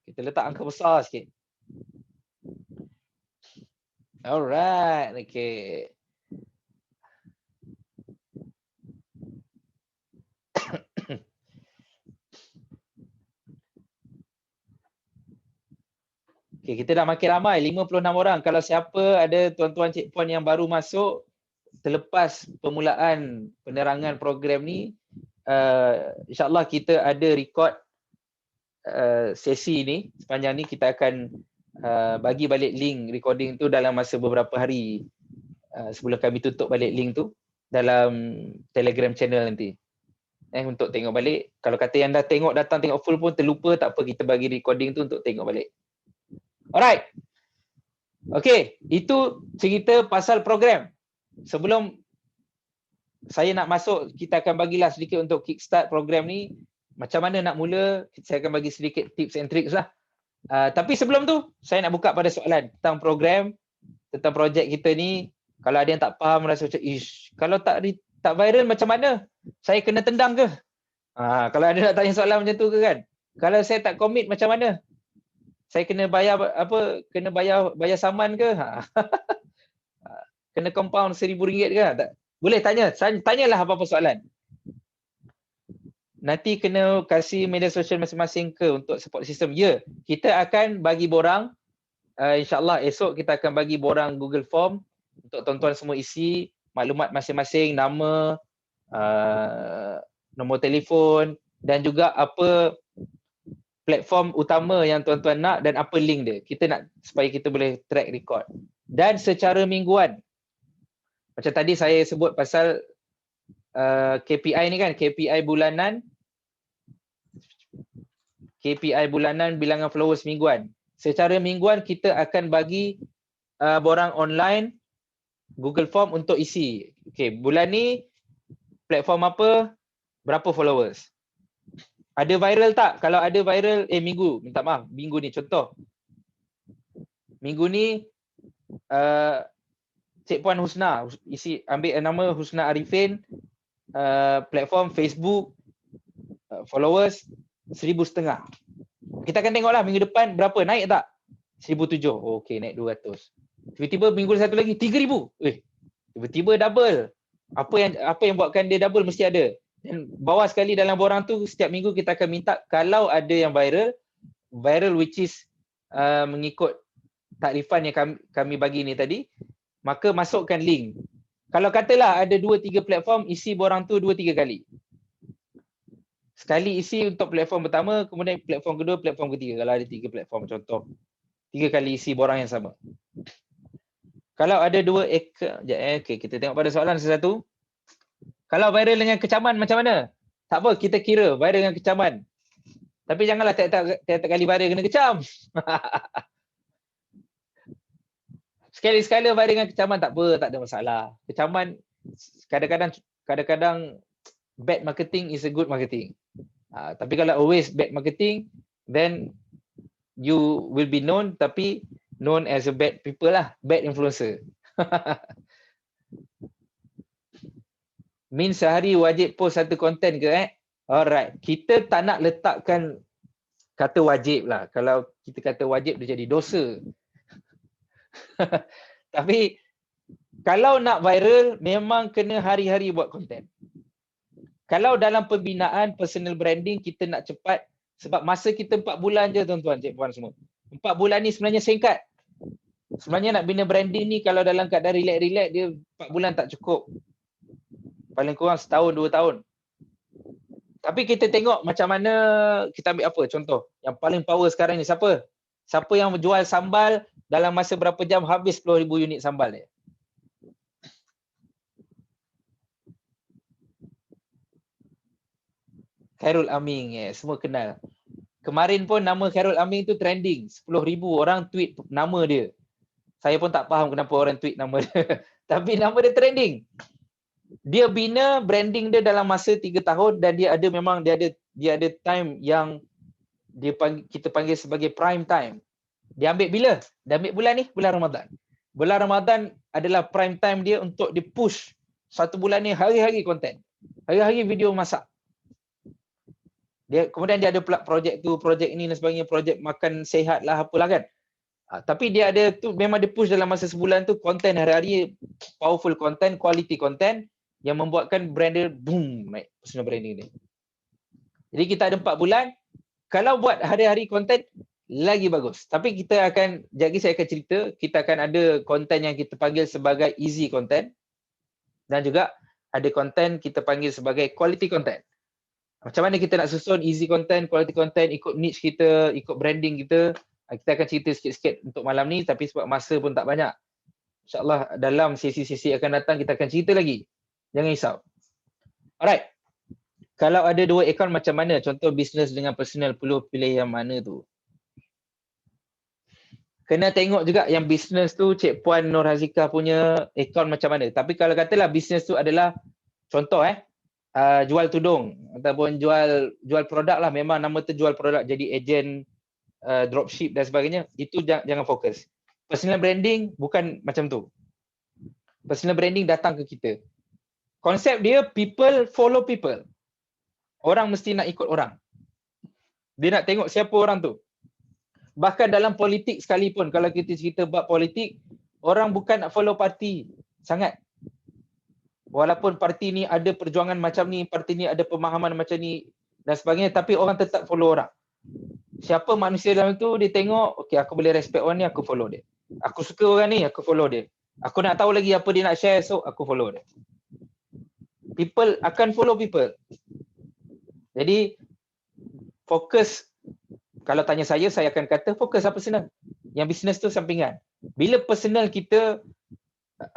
Kita letak angka besar sikit. Alright, okey. Okay, kita dah makin ramai, 56 orang. Kalau siapa ada tuan-tuan checkpoint yang baru masuk terlepas permulaan penerangan program ni, insyaAllah kita ada record sesi ni. Sepanjang ni kita akan bagi balik link recording tu dalam masa beberapa hari sebelum kami tutup balik link tu dalam Telegram channel nanti. Untuk tengok balik. Kalau kata yang dah datang tengok full pun terlupa, tak apa, kita bagi recording tu untuk tengok balik. Alright. Okay, itu cerita pasal program. Sebelum saya nak masuk, kita akan bagilah sedikit untuk kickstart program ni. Macam mana nak mula, saya akan bagi sedikit tips and tricks lah. Tapi sebelum tu, saya nak buka pada soalan tentang program, tentang projek kita ni. Kalau ada yang tak faham, rasa macam, kalau tak viral macam mana? Saya kena tendang ke? Kalau ada nak tanya soalan macam tu ke kan? Kalau saya tak commit macam mana? Saya kena bayar kena bayar saman ke? Kena compound RM1,000 ke? Tak. Boleh tanyalah apa-apa soalan. Nanti kena kasih media sosial masing-masing ke untuk support system. Ya, kita akan bagi borang, insyaAllah esok kita akan bagi borang Google Form untuk tuan-tuan semua isi maklumat masing-masing, nama, nombor telefon dan juga apa platform utama yang tuan-tuan nak dan apa link dia. Kita nak supaya kita boleh track record. Dan secara mingguan. Macam tadi saya sebut pasal KPI ni kan, KPI bulanan bilangan followers mingguan. Secara mingguan kita akan bagi borang online Google Form untuk isi. Okay, bulan ni platform apa, berapa followers. Ada viral tak? Kalau ada viral, minta maaf, minggu ni contoh. Minggu ni Cik Puan Husna ambil nama Husna Arifin, platform Facebook, followers 1,500. Kita akan tengoklah minggu depan berapa, naik tak? 1,700. Okey, naik 200. Tiba-tiba minggu satu lagi 3,000. Tiba-tiba double. Apa yang buatkan dia double mesti ada. Dan bawah sekali dalam borang tu setiap minggu kita akan minta kalau ada yang viral which is mengikut takrifan yang kami bagi ni tadi, maka masukkan link. Kalau katalah ada 2-3 platform, isi borang tu 2-3 kali. Sekali isi untuk platform pertama, kemudian platform kedua, platform ketiga. Kalau ada 3 platform contoh. 3 kali isi borang yang sama. Kalau ada 2 ekor, okay, kita tengok pada soalan satu-satu. Kalau viral dengan kecaman macam mana? Tak apa, kita kira viral dengan kecaman. Tapi janganlah tiap-tiap kali viral kena kecam. Sekali-sekala viral dengan kecaman tak apa, tak ada masalah. Kecaman kadang-kadang bad marketing is a good marketing. Tapi kalau always bad marketing, then you will be known, tapi known as a bad people lah, bad influencer. Min sehari wajib post satu konten ke? Alright, kita tak nak letakkan kata wajib lah. Kalau kita kata wajib dia jadi dosa. Tapi kalau nak viral memang kena hari-hari buat konten. Kalau dalam pembinaan personal branding kita nak cepat, sebab masa kita 4 bulan je tuan-tuan, cik puan semua. 4 bulan ni sebenarnya singkat. Sebenarnya nak bina branding ni kalau dalam keadaan relax-relax dia 4 bulan tak cukup. Paling kurang setahun 2 tahun. Tapi kita tengok macam mana, kita ambil apa contoh. Yang paling power sekarang ni siapa? Siapa yang jual sambal dalam masa berapa jam habis 10,000 unit sambal dia? Khairul Aming, semua kenal. Kemarin pun nama Khairul Aming tu trending. 10,000 orang tweet nama dia. Saya pun tak faham kenapa orang tweet nama dia. Tapi nama dia trending. Dia bina branding dia dalam masa 3 tahun dan dia ada time yang kita panggil sebagai prime time. Dia ambil bila? Dia ambil bulan ni, bulan Ramadan. Bulan Ramadan adalah prime time dia untuk di-push 1 bulan ni hari-hari konten. Hari-hari video masak. Kemudian dia ada pula projek tu, projek ini dan sebagainya, projek makan sehat lah apalah kan. Tapi dia ada tu memang dia push dalam masa sebulan tu konten hari-hari, powerful content, quality content yang membuatkan brand dia boom naik personal branding ni. Jadi kita ada 4 bulan, kalau buat hari-hari konten lagi bagus. Tapi kita akan, saya akan cerita, kita akan ada konten yang kita panggil sebagai easy content dan juga ada konten kita panggil sebagai quality content. Macam mana kita nak susun easy content, quality content, ikut niche kita, ikut branding kita. Kita akan cerita sikit-sikit untuk malam ni, tapi sebab masa pun tak banyak. InsyaAllah dalam sesi-sesi akan datang kita akan cerita lagi. Jangan risau. Alright. Kalau ada 2 akaun macam mana? Contoh bisnes dengan personal, perlu pilih yang mana tu? Kena tengok juga yang bisnes tu Cik Puan Nur Hazika punya akaun macam mana. Tapi kalau katalah bisnes tu adalah contoh jual tudung ataupun jual produk lah, memang nama tu jual produk, jadi ejen dropship dan sebagainya, itu jangan fokus. Personal branding bukan macam tu. Personal branding datang ke kita. Konsep dia people follow people. Orang mesti nak ikut orang. Dia nak tengok siapa orang tu. Bahkan dalam politik sekalipun, kalau kita cerita bab politik, orang bukan nak follow parti sangat. Walaupun parti ni ada perjuangan macam ni, parti ni ada pemahaman macam ni dan sebagainya, tapi orang tetap follow orang. Siapa manusia dalam tu, dia tengok, okay, aku boleh respect orang ni, aku follow dia. Aku suka orang ni, aku follow dia. Aku nak tahu lagi apa dia nak share, so aku follow dia. People akan follow people. Jadi, fokus, kalau tanya saya akan kata fokus apa personal. Yang bisnes tu sampingan. Bila personal kita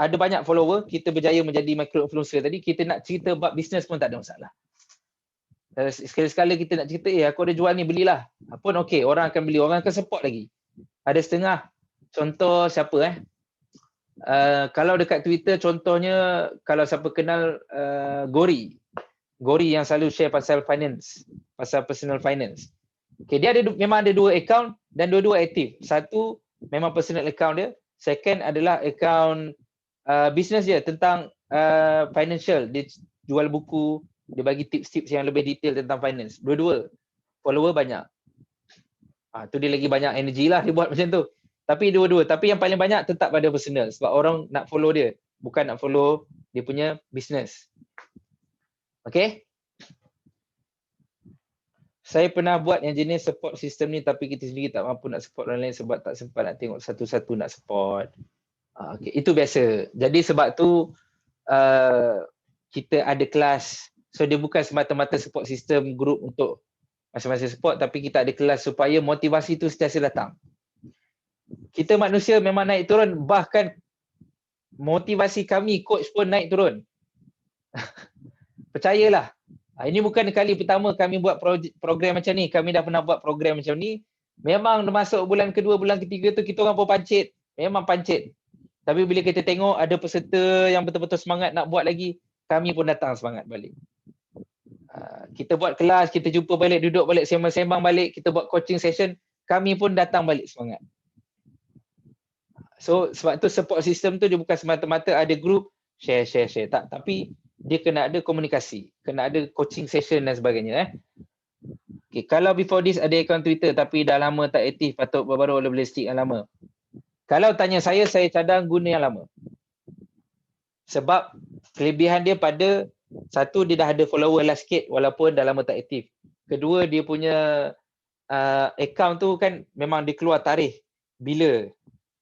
ada banyak follower, kita berjaya menjadi micro influencer tadi, kita nak cerita bab bisnes pun tak ada masalah. Sekali-sekala kita nak cerita, aku ada jual ni, belilah. Pun okey, orang akan beli, orang akan support lagi. Ada setengah, contoh siapa Kalau dekat Twitter contohnya, kalau siapa kenal Gori yang selalu share pasal finance, pasal personal finance. Okay, dia memang ada 2 account dan dua-dua aktif. Satu memang personal account dia, second adalah account business dia tentang financial. Dia jual buku, dia bagi tips-tips yang lebih detail tentang finance. Dua-dua follower banyak. Tu dia lagi banyak energi lah dia buat macam tu. Tapi dua-dua, tapi yang paling banyak tetap pada personal sebab orang nak follow dia, bukan nak follow dia punya business. Okay? Saya pernah buat yang jenis support system ni tapi kita sendiri tak mampu nak support orang lain sebab tak sempat nak tengok satu-satu nak support. Okay. Itu biasa. Jadi sebab tu kita ada kelas. So dia bukan semata-mata support system group untuk masing-masing support, tapi kita ada kelas supaya motivasi tu sentiasa datang. Kita manusia memang naik turun, bahkan motivasi kami coach pun naik turun. Percayalah. Ini bukan kali pertama kami buat program macam ni. Kami dah pernah buat program macam ni. Memang masuk bulan kedua, bulan ketiga tu kita orang pun pancit. Memang pancit. Tapi bila kita tengok ada peserta yang betul-betul semangat nak buat lagi, kami pun datang semangat balik. Kita buat kelas, kita jumpa balik, duduk balik, sembang-sembang balik, kita buat coaching session, kami pun datang balik semangat. So sebab tu support system tu dia bukan semata-mata ada group share. Tak, tapi dia kena ada komunikasi, kena ada coaching session dan sebagainya. Okay, kalau before this ada akaun Twitter tapi dah lama tak aktif, patut baru boleh stick yang lama. Kalau tanya saya cadang guna yang lama. Sebab kelebihan dia pada satu, dia dah ada follower lah sikit walaupun dah lama tak aktif. Kedua, dia punya account tu kan memang dia keluar tarikh bila.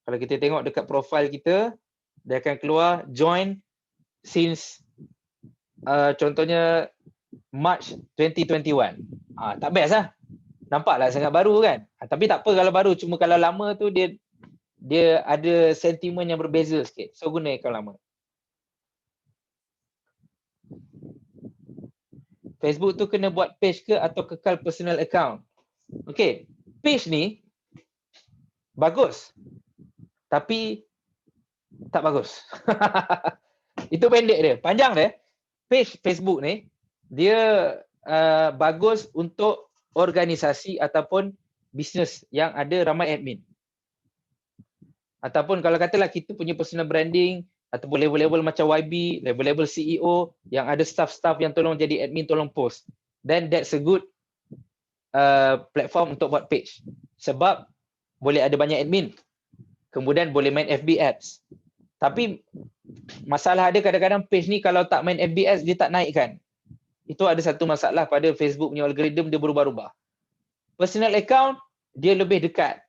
Kalau kita tengok dekat profile kita, dia akan keluar join since contohnya March 2021. Tak best lah. Nampaklah sangat baru kan. Tapi tak apa kalau baru, cuma kalau lama tu dia ada sentimen yang berbeza sikit. So guna account lama. Facebook tu kena buat page ke atau kekal personal account? Okay, page ni bagus. Tapi tak bagus. Itu pendek dia. Panjang dia, page Facebook ni, dia bagus untuk organisasi ataupun bisnes yang ada ramai admin. Ataupun kalau katalah kita punya personal branding, ataupun level-level macam YB, level-level CEO yang ada staff-staff yang tolong jadi admin, tolong post. Then that's a good platform untuk buat page. Sebab boleh ada banyak admin. Kemudian boleh main FB ads. Tapi masalah ada kadang-kadang page ni kalau tak main FB ads, dia tak naikkan. Itu ada satu masalah pada Facebook punya algoritma, dia berubah-ubah. Personal account, dia lebih dekat.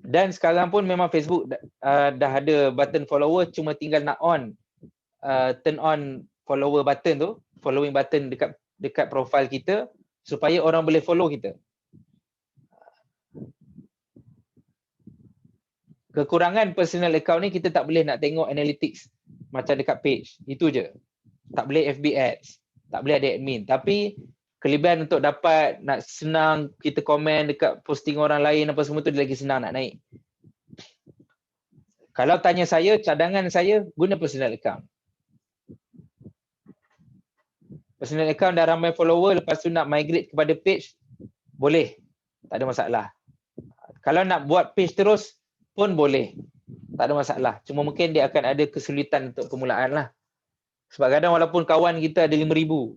Dan sekarang pun memang Facebook dah ada button follower, cuma tinggal nak turn on follower button tu, following button dekat profile kita supaya orang boleh follow kita. Kekurangan personal account ni kita tak boleh nak tengok analytics macam dekat page. Itu je. Tak boleh FB ads, tak boleh ada admin. Tapi kelebihan untuk dapat nak senang kita komen dekat posting orang lain apa semua tu dia lagi senang nak naik. Kalau tanya saya, cadangan saya guna personal account. Personal account dah ramai follower, lepas tu nak migrate kepada page, boleh. Tak ada masalah. Kalau nak buat page terus pun boleh. Tak ada masalah. Cuma mungkin dia akan ada kesulitan untuk permulaan lah. Sebab kadang walaupun kawan kita ada 5,000,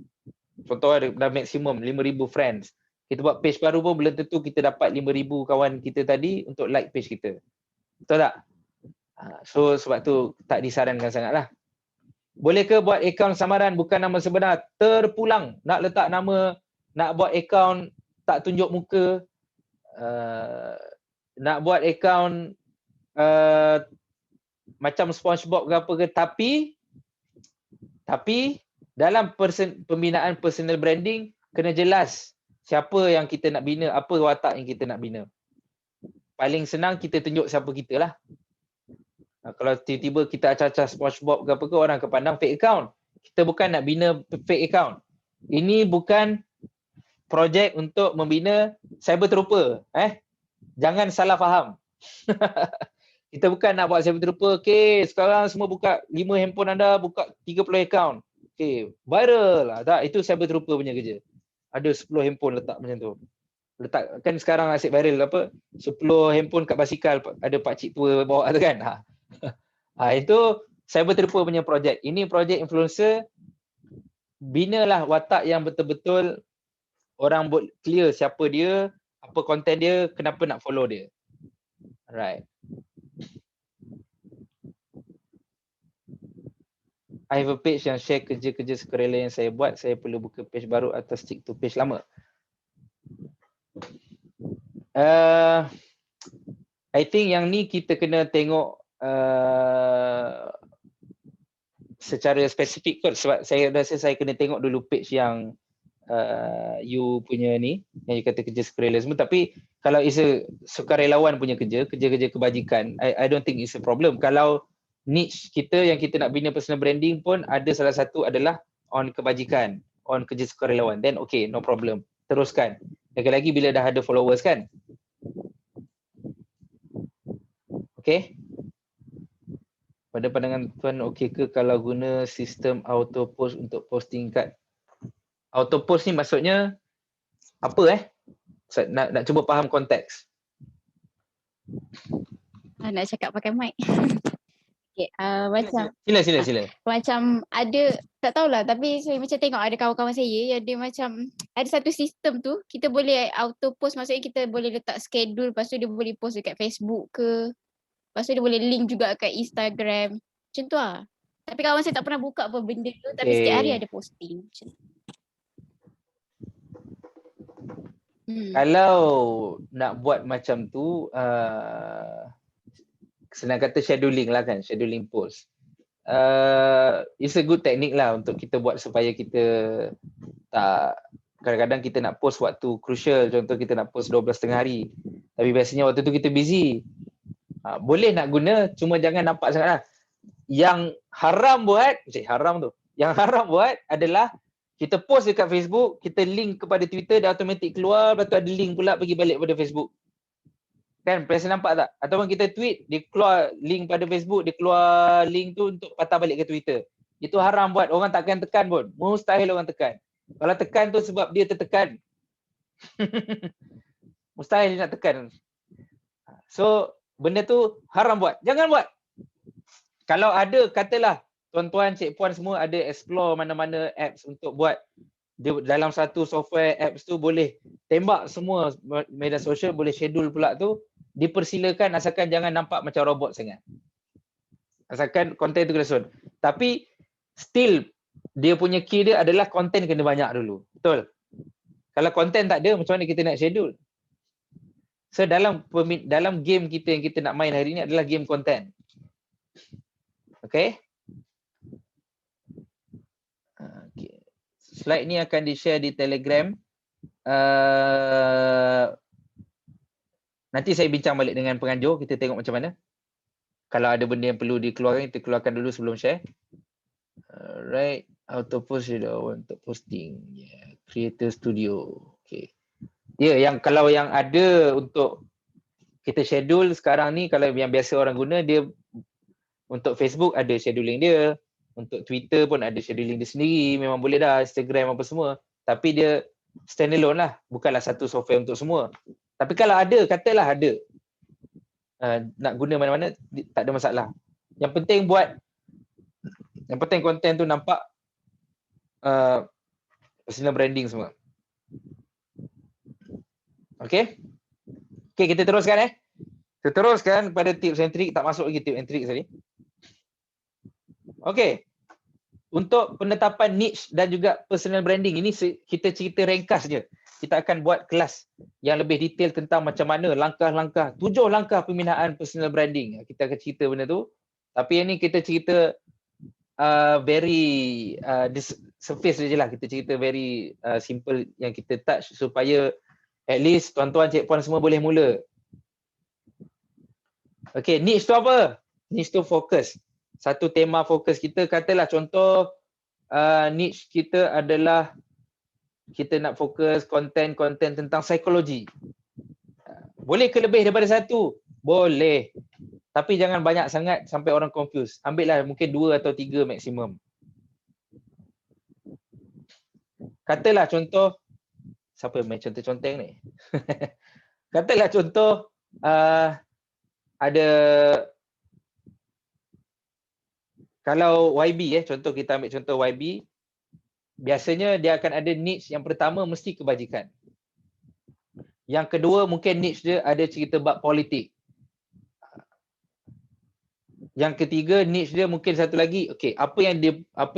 contoh dah maksimum 5,000 friends. Kita buat page baru pun belum tentu kita dapat 5,000 kawan kita tadi untuk like page kita. Betul tak? So sebab tu tak disarankan sangatlah. Boleh ke buat akaun samaran bukan nama sebenar? Terpulang. Nak letak nama, nak buat akaun tak tunjuk muka, nak buat akaun macam SpongeBob ke apa ke, tapi dalam pembinaan personal branding kena jelas siapa yang kita nak bina, apa watak yang kita nak bina. Paling senang kita tunjuk siapa kita lah. Kalau tiba-tiba kita acah-acah SpongeBob ke apa ke, orang akan pandang fake account. Kita bukan nak bina fake account. Ini bukan projek untuk membina cyber trooper. Jangan salah faham. Kita bukan nak buat cyber terlupa, okay, sekarang semua buka 5 handphone anda, buka 30 account. Okay, viral lah. Tak, itu cyber terlupa punya kerja. Ada 10 handphone letak macam tu. Letak, kan sekarang asyik viral apa, 10 handphone kat basikal, ada pakcik tua bawa tu kan. Itu cyber terlupa punya projek. Ini projek influencer, binalah watak yang betul-betul orang buat clear siapa dia, apa konten dia, kenapa nak follow dia. Alright. I have a page yang share kerja-kerja sukarela yang saya buat. Saya perlu buka page baru atau stick to page lama? I think yang ni kita kena tengok secara spesifik kot, sebab saya rasa saya kena tengok dulu page yang you punya ni, yang you kata kerja sukarela semua. Tapi kalau is a sukarelawan punya kerja-kerja kebajikan, I don't think it's a problem. Kalau niche kita yang kita nak bina personal branding pun ada salah satu adalah on kebajikan, on kerja sukarelawan, then okay, no problem, teruskan. Lagi-lagi bila dah ada followers kan. Okay, pada pandangan tuan, okey ke kalau guna sistem auto post untuk posting kat auto post ni maksudnya apa nak cuba faham konteks. Nak cakap pakai mic. Okay, macam Sila. macam ada, tak tahulah, tapi saya macam tengok ada kawan-kawan saya yang dia macam ada satu sistem tu, kita boleh auto post, maksudnya kita boleh letak schedule, lepas tu dia boleh post dekat Facebook ke, lepas tu dia boleh link juga kat Instagram, macam tu lah. Tapi kawan saya tak pernah buka apa benda tu, tapi setiap hari ada posting macam tu. Kalau nak buat macam tu, senang kata scheduling lah kan, scheduling post. It's a good technique lah untuk kita buat supaya kita tak, kadang-kadang kita nak post waktu crucial, contoh kita nak post 12 tengah hari, tapi biasanya waktu tu kita busy. Boleh nak guna, cuma jangan nampak sangat lah. Yang haram buat adalah kita post dekat Facebook, kita link kepada Twitter, dah automatic keluar, lepas tu ada link pula pergi balik pada Facebook. Kan, biasa nampak tak? Ataupun kita tweet, dia keluar link pada Facebook, dia keluar link tu untuk patah balik ke Twitter. Itu haram buat, orang takkan tekan pun. Mustahil orang tekan. Kalau tekan tu sebab dia tertekan. Mustahil dia nak tekan. So, benda tu haram buat. Jangan buat. Kalau ada, katalah, tuan-tuan, cik puan semua ada explore mana-mana apps untuk buat. Dia dalam satu software apps tu boleh tembak semua media sosial, boleh schedule pula tu, dipersilakan asalkan jangan nampak macam robot sangat. Asalkan konten tu kena sun. Tapi still dia punya key dia adalah konten kena banyak dulu. Betul? Kalau konten tak ada, macam mana kita nak schedule? So dalam game kita yang kita nak main hari ni adalah game konten. Okay? Okay. Slide ni akan di-share di Telegram. Nanti saya bincang balik dengan penganjur, kita tengok macam mana. Kalau ada benda yang perlu dikeluarkan, kita keluarkan dulu sebelum share. Alright, auto post untuk posting. Yeah. Creator Studio. Okay. Ya, yang kalau yang ada untuk kita schedule sekarang ni, kalau yang biasa orang guna, dia untuk Facebook ada scheduling dia, untuk Twitter pun ada scheduling dia sendiri, memang boleh dah, Instagram apa semua. Tapi dia standalone lah, bukanlah satu software untuk semua. Tapi kalau ada, katalah ada, nak guna mana-mana, tak ada masalah. Yang penting konten tu nampak personal branding semua. Okay? Okay, kita teruskan Kita teruskan pada tips and trick. Tak masuk lagi tips and trick tadi. Okay. Untuk penetapan niche dan juga personal branding, ini kita cerita ringkas je. Kita akan buat kelas yang lebih detail tentang macam mana langkah-langkah, 7 langkah pembinaan personal branding. Kita akan cerita benda tu. Tapi yang ni kita cerita very surface je lah. Kita cerita very simple yang kita touch supaya at least tuan-tuan, cik puan semua boleh mula. Okay, niche tu apa? Niche tu fokus. Satu tema fokus kita, katalah contoh niche kita adalah kita nak fokus konten-konten tentang psikologi. Boleh ke lebih daripada satu? Boleh. Tapi jangan banyak sangat sampai orang confuse. Ambillah mungkin 2 atau 3 maksimum. Katalah contoh, siapa main contoh-contoh ni? Katalah contoh ada, kalau YB contoh kita ambil contoh YB, biasanya dia akan ada niche yang pertama mesti kebajikan. Yang kedua mungkin niche dia ada cerita bab politik. Yang ketiga niche dia mungkin satu lagi, okey, apa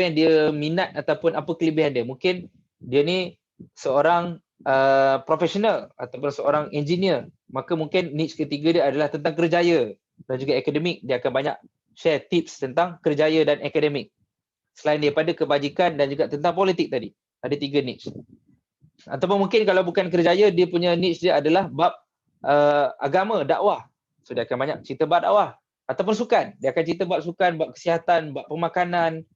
yang dia minat ataupun apa kelebihan dia. Mungkin dia ni seorang profesional ataupun seorang engineer. Maka mungkin niche ketiga dia adalah tentang kerjaya dan juga akademik. Dia akan banyak share tips tentang kerjaya dan akademik. Selain daripada kebajikan dan juga tentang politik tadi. Ada 3 niche. Ataupun mungkin kalau bukan kerjaya, dia punya niche dia adalah bab agama, dakwah. So dia akan banyak cerita bab dakwah. Ataupun sukan. Dia akan cerita bab sukan, bab kesihatan, bab pemakanan.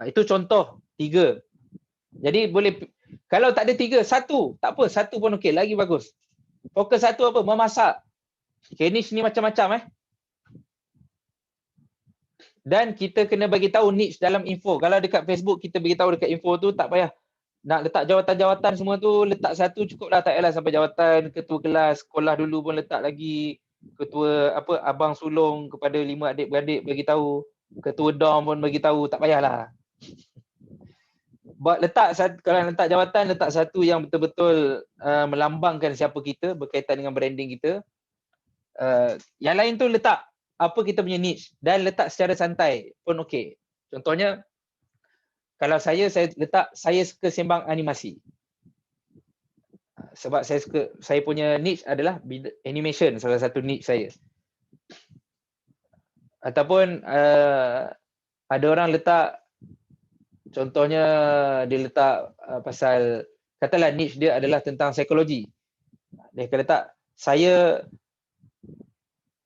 Itu contoh 3. Jadi boleh, kalau tak ada 3, 1. Tak apa, 1 pun okey, lagi bagus. Fokus 1 apa? Memasak. Okay, niche ni macam-macam Dan kita kena bagi tahu niche dalam info. Kalau dekat Facebook kita bagi tahu dekat info tu, tak payah nak letak jawatan-jawatan semua tu, letak 1 cukuplah, tak payahlah sampai jawatan ketua kelas sekolah dulu pun letak lagi, ketua apa abang sulung kepada 5 adik-beradik bagi tahu, ketua dom pun bagi tahu, tak payahlah. Kalau letak jawatan, letak 1 yang betul-betul melambangkan siapa kita berkaitan dengan branding kita. Yang lain tu letak apa kita punya niche dan letak secara santai pun okey. Contohnya kalau saya letak saya suka sembang animasi. Sebab saya punya niche adalah animation, salah satu niche saya. Ataupun ada orang letak, contohnya dia letak pasal, katalah niche dia adalah tentang psikologi. Dia akan letak saya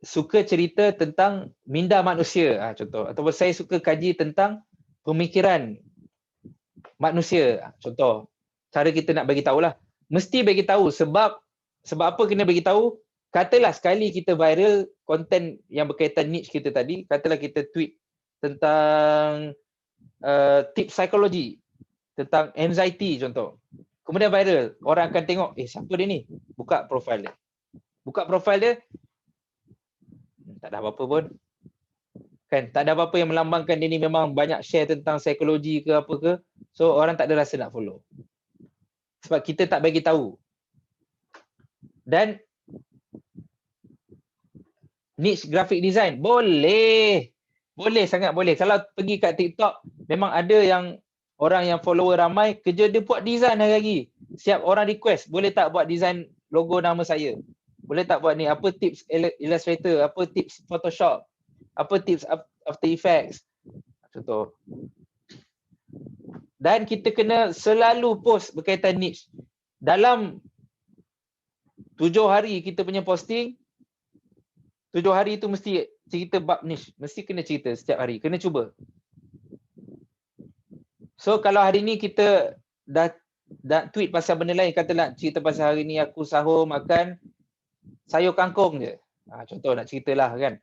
suka cerita tentang minda manusia, contoh. Ataupun saya suka kaji tentang pemikiran manusia, contoh. Cara kita nak bagi tahulah. Mesti bagi tahu sebab apa kena bagi tahu? Katalah sekali kita viral konten yang berkaitan niche kita tadi, katalah kita tweet tentang tips psikologi, tentang anxiety contoh. Kemudian viral, orang akan tengok, siapa dia ni? Buka profil dia. Buka profil dia, tak ada apa-apa pun. Kan, tak ada apa-apa yang melambangkan dia ni memang banyak share tentang psikologi ke apa ke. So orang tak ada rasa nak follow. Sebab kita tak bagi tahu. Dan niche graphic design boleh. Boleh, sangat boleh. Kalau pergi kat TikTok, memang ada yang orang yang follower ramai, kerja dia buat design hari-hari. Siap orang request, boleh tak buat design logo nama saya? Boleh tak buat ni, apa tips Illustrator, apa tips Photoshop, apa tips After Effects, contoh. Dan kita kena selalu post berkaitan niche. Dalam 7 hari kita punya posting, 7 hari itu mesti cerita bab niche. Mesti kena cerita setiap hari, kena cuba. So kalau hari ni kita dah tweet pasal benda lain, kata nak cerita pasal hari ni aku sahur makan sayur kangkung je. Contoh nak ceritalah kan.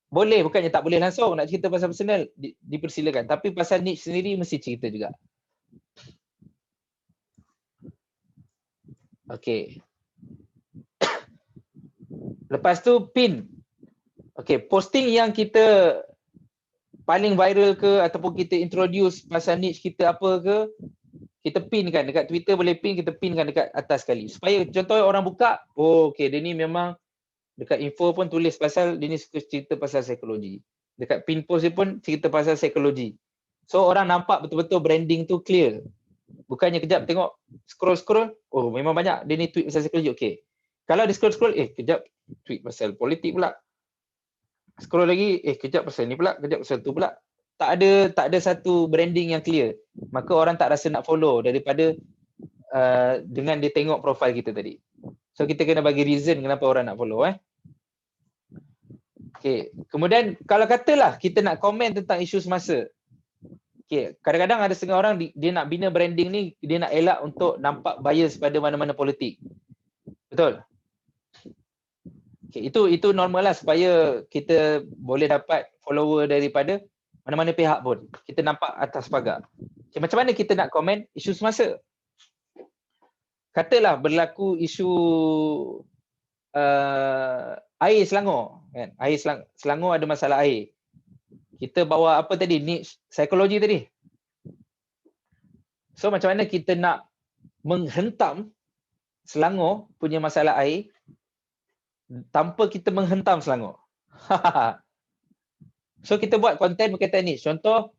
Boleh, bukannya tak boleh langsung nak cerita pasal personal, dipersilakan. Tapi pasal niche sendiri mesti cerita juga. Okey. Lepas tu pin. Okey, posting yang kita paling viral ke ataupun kita introduce pasal niche kita apa ke, kita pinkan dekat Twitter, boleh pin, kita pinkan dekat atas sekali. Supaya contohnya orang buka, okey dia ni memang dekat info pun tulis pasal dia ni suka cerita pasal psikologi. Dekat pin post dia pun cerita pasal psikologi. So orang nampak betul-betul branding tu clear. Bukannya kejap tengok scroll, memang banyak dia ni tweet pasal psikologi, okey. Kalau dia scroll, kejap tweet pasal politik pula. Scroll lagi, kejap pasal ni pula, kejap pasal tu pula. Tak ada satu branding yang clear. Maka orang tak rasa nak follow daripada dengan dia tengok profil kita tadi. So kita kena bagi reason kenapa orang nak follow. Okay. Kemudian kalau katalah kita nak komen tentang isu semasa. Okay. Kadang-kadang ada setengah orang dia nak bina branding ni, dia nak elak untuk nampak bias pada mana-mana politik. Betul? Okay, itu normal lah supaya kita boleh dapat follower daripada mana-mana pihak pun. Kita nampak atas pagar. Okay, macam mana kita nak komen isu semasa? Katalah berlaku isu air Selangor. Kan? Air Selangor ada masalah air. Kita bawa apa tadi? Niche psikologi tadi. So macam mana kita nak menghentam Selangor punya masalah air tanpa kita menghentam Selangor. So kita buat konten berkaitan ni. Contoh,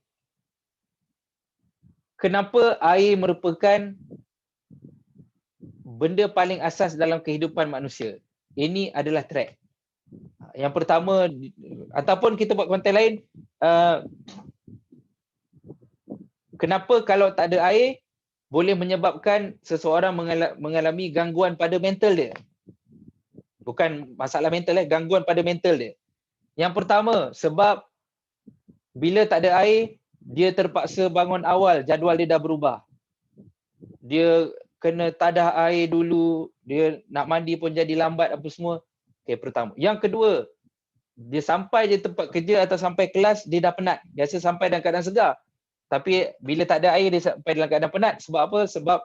kenapa air merupakan benda paling asas dalam kehidupan manusia. Ini adalah track. Yang pertama, ataupun kita buat konten lain, kenapa kalau tak ada air boleh menyebabkan seseorang mengalami gangguan pada mental dia. Bukan masalah mental, gangguan pada mental dia. Yang pertama, sebab bila tak ada air, dia terpaksa bangun awal, jadual dia dah berubah. Dia kena tadah air dulu, dia nak mandi pun jadi lambat apa semua. Okay, pertama. Yang kedua, dia sampai je tempat kerja atau sampai kelas, dia dah penat. Biasa sampai dalam keadaan segar. Tapi bila tak ada air, dia sampai dalam keadaan penat. Sebab apa? Sebab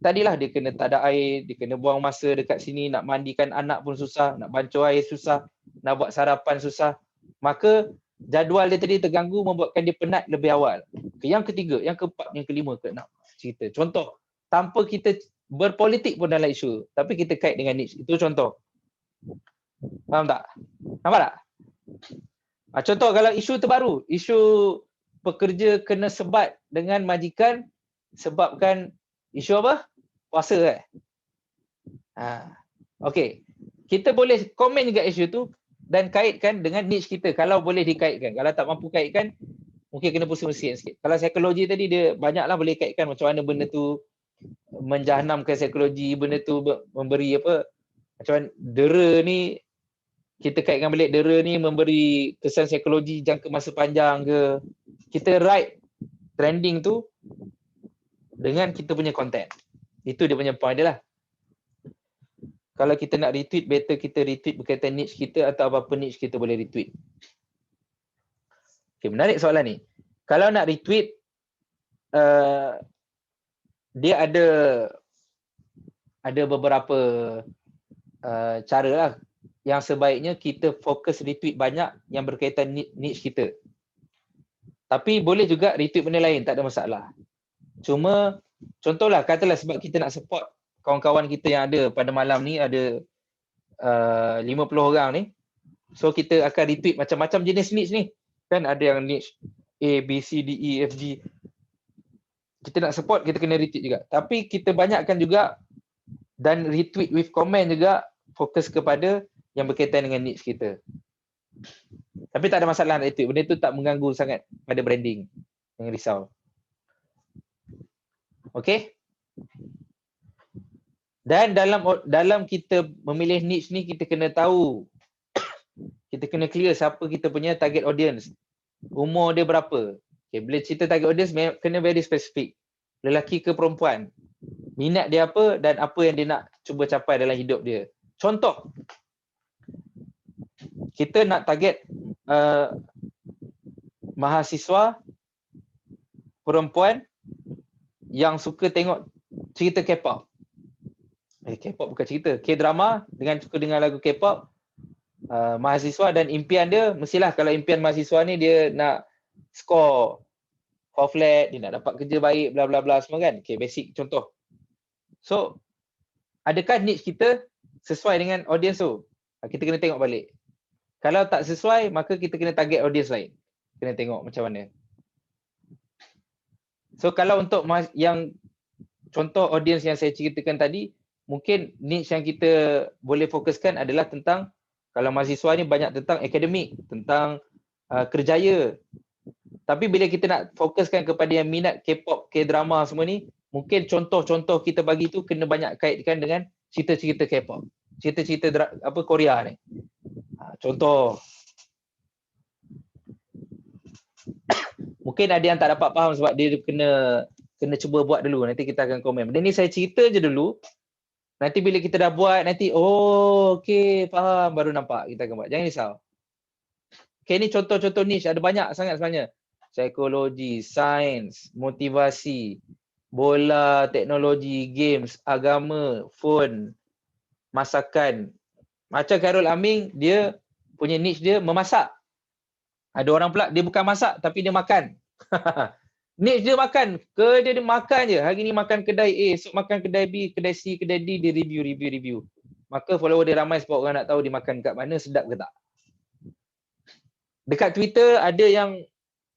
tadilah dia kena tadah air, dia kena buang masa dekat sini, nak mandikan anak pun susah, nak bancuh air susah, nak buat sarapan susah. Maka jadual dia tadi terganggu membuatkan dia penat lebih awal. Yang ketiga, yang keempat, yang kelima, keenam cerita. Contoh, tanpa kita berpolitik pun dalam isu, tapi kita kait dengan niche. Itu contoh. Faham tak? Nampak tak? Contoh kalau isu terbaru, isu pekerja kena sebat dengan majikan sebabkan isu apa? Puasa . Okey. Kita boleh komen juga isu tu dan kaitkan dengan niche kita kalau boleh dikaitkan. Kalau tak mampu kaitkan, mungkin kena pusing-pusing sikit. Kalau psikologi tadi dia banyaklah boleh kaitkan macam mana benda tu menjahanamkan psikologi, benda tu memberi apa, macam mana dera ni, kita kaitkan balik dera ni memberi kesan psikologi jangka masa panjang ke. Kita write trending tu dengan kita punya konten. Itu dia punya point dia lah. Kalau kita nak retweet, better kita retweet berkaitan niche kita atau apa-apa niche kita boleh retweet. Okay, menarik soalan ni. Kalau nak retweet, dia ada beberapa cara lah. Yang sebaiknya kita fokus retweet banyak yang berkaitan niche kita. Tapi boleh juga retweet benda lain, tak ada masalah. Cuma contohlah, katalah sebab kita nak support kawan-kawan kita yang ada pada malam ni, ada 50 orang ni. So kita akan retweet macam-macam jenis niche ni. Kan ada yang niche A, B, C, D, E, F, G. Kita nak support, kita kena retweet juga. Tapi kita banyakkan juga dan retweet with comment juga, fokus kepada yang berkaitan dengan niche kita. Tapi tak ada masalah nak retweet. Benda tu tak mengganggu sangat pada branding. Jangan risau. Okay? Dan dalam kita memilih niche ni, kita kena tahu, kita kena clear siapa kita punya target audience. Umur dia berapa. Okay, bila cerita target audience, kena very specific. Lelaki ke perempuan. Minat dia apa dan apa yang dia nak cuba capai dalam hidup dia. Contoh, kita nak target mahasiswa perempuan yang suka tengok cerita K-pop. K-pop bukan cerita, K-drama dengan suka dengar lagu K-pop. Mahasiswa dan impian dia, mestilah kalau impian mahasiswa ni dia nak score 4 flat, dia nak dapat kerja baik, bla bla bla semua kan. Okay, basic contoh. So, adakah niche kita sesuai dengan audience tu? Kita kena tengok balik. Kalau tak sesuai, maka kita kena target audience lain. Kena tengok macam mana. So, kalau untuk yang contoh audience yang saya ceritakan tadi, mungkin niche yang kita boleh fokuskan adalah tentang, kalau mahasiswa ni banyak tentang akademik, tentang kerjaya. Tapi bila kita nak fokuskan kepada yang minat K-pop, K-drama semua ni, mungkin contoh-contoh kita bagi tu kena banyak kaitkan dengan cerita-cerita K-pop. Cerita-cerita Korea ni. Contoh. Mungkin ada yang tak dapat faham sebab dia kena cuba buat dulu. Nanti kita akan komen. Benda ni saya cerita je dulu Nanti bila kita dah buat, nanti oh okey, faham, baru nampak kita akan buat. Jangan risau. Okay, ni contoh-contoh niche, ada banyak sangat sebenarnya. Psikologi, sains, motivasi, bola, teknologi, games, agama, phone, masakan. Macam Khairul Aming, dia punya niche dia memasak. Ada orang pula dia bukan masak tapi dia makan. Niche dia makan, dia makan je. Hari ni makan kedai A, esok makan kedai B, kedai C, kedai D, dia review. Maka follower dia ramai sebab orang nak tahu dia makan kat mana, sedap ke tak. Dekat Twitter ada yang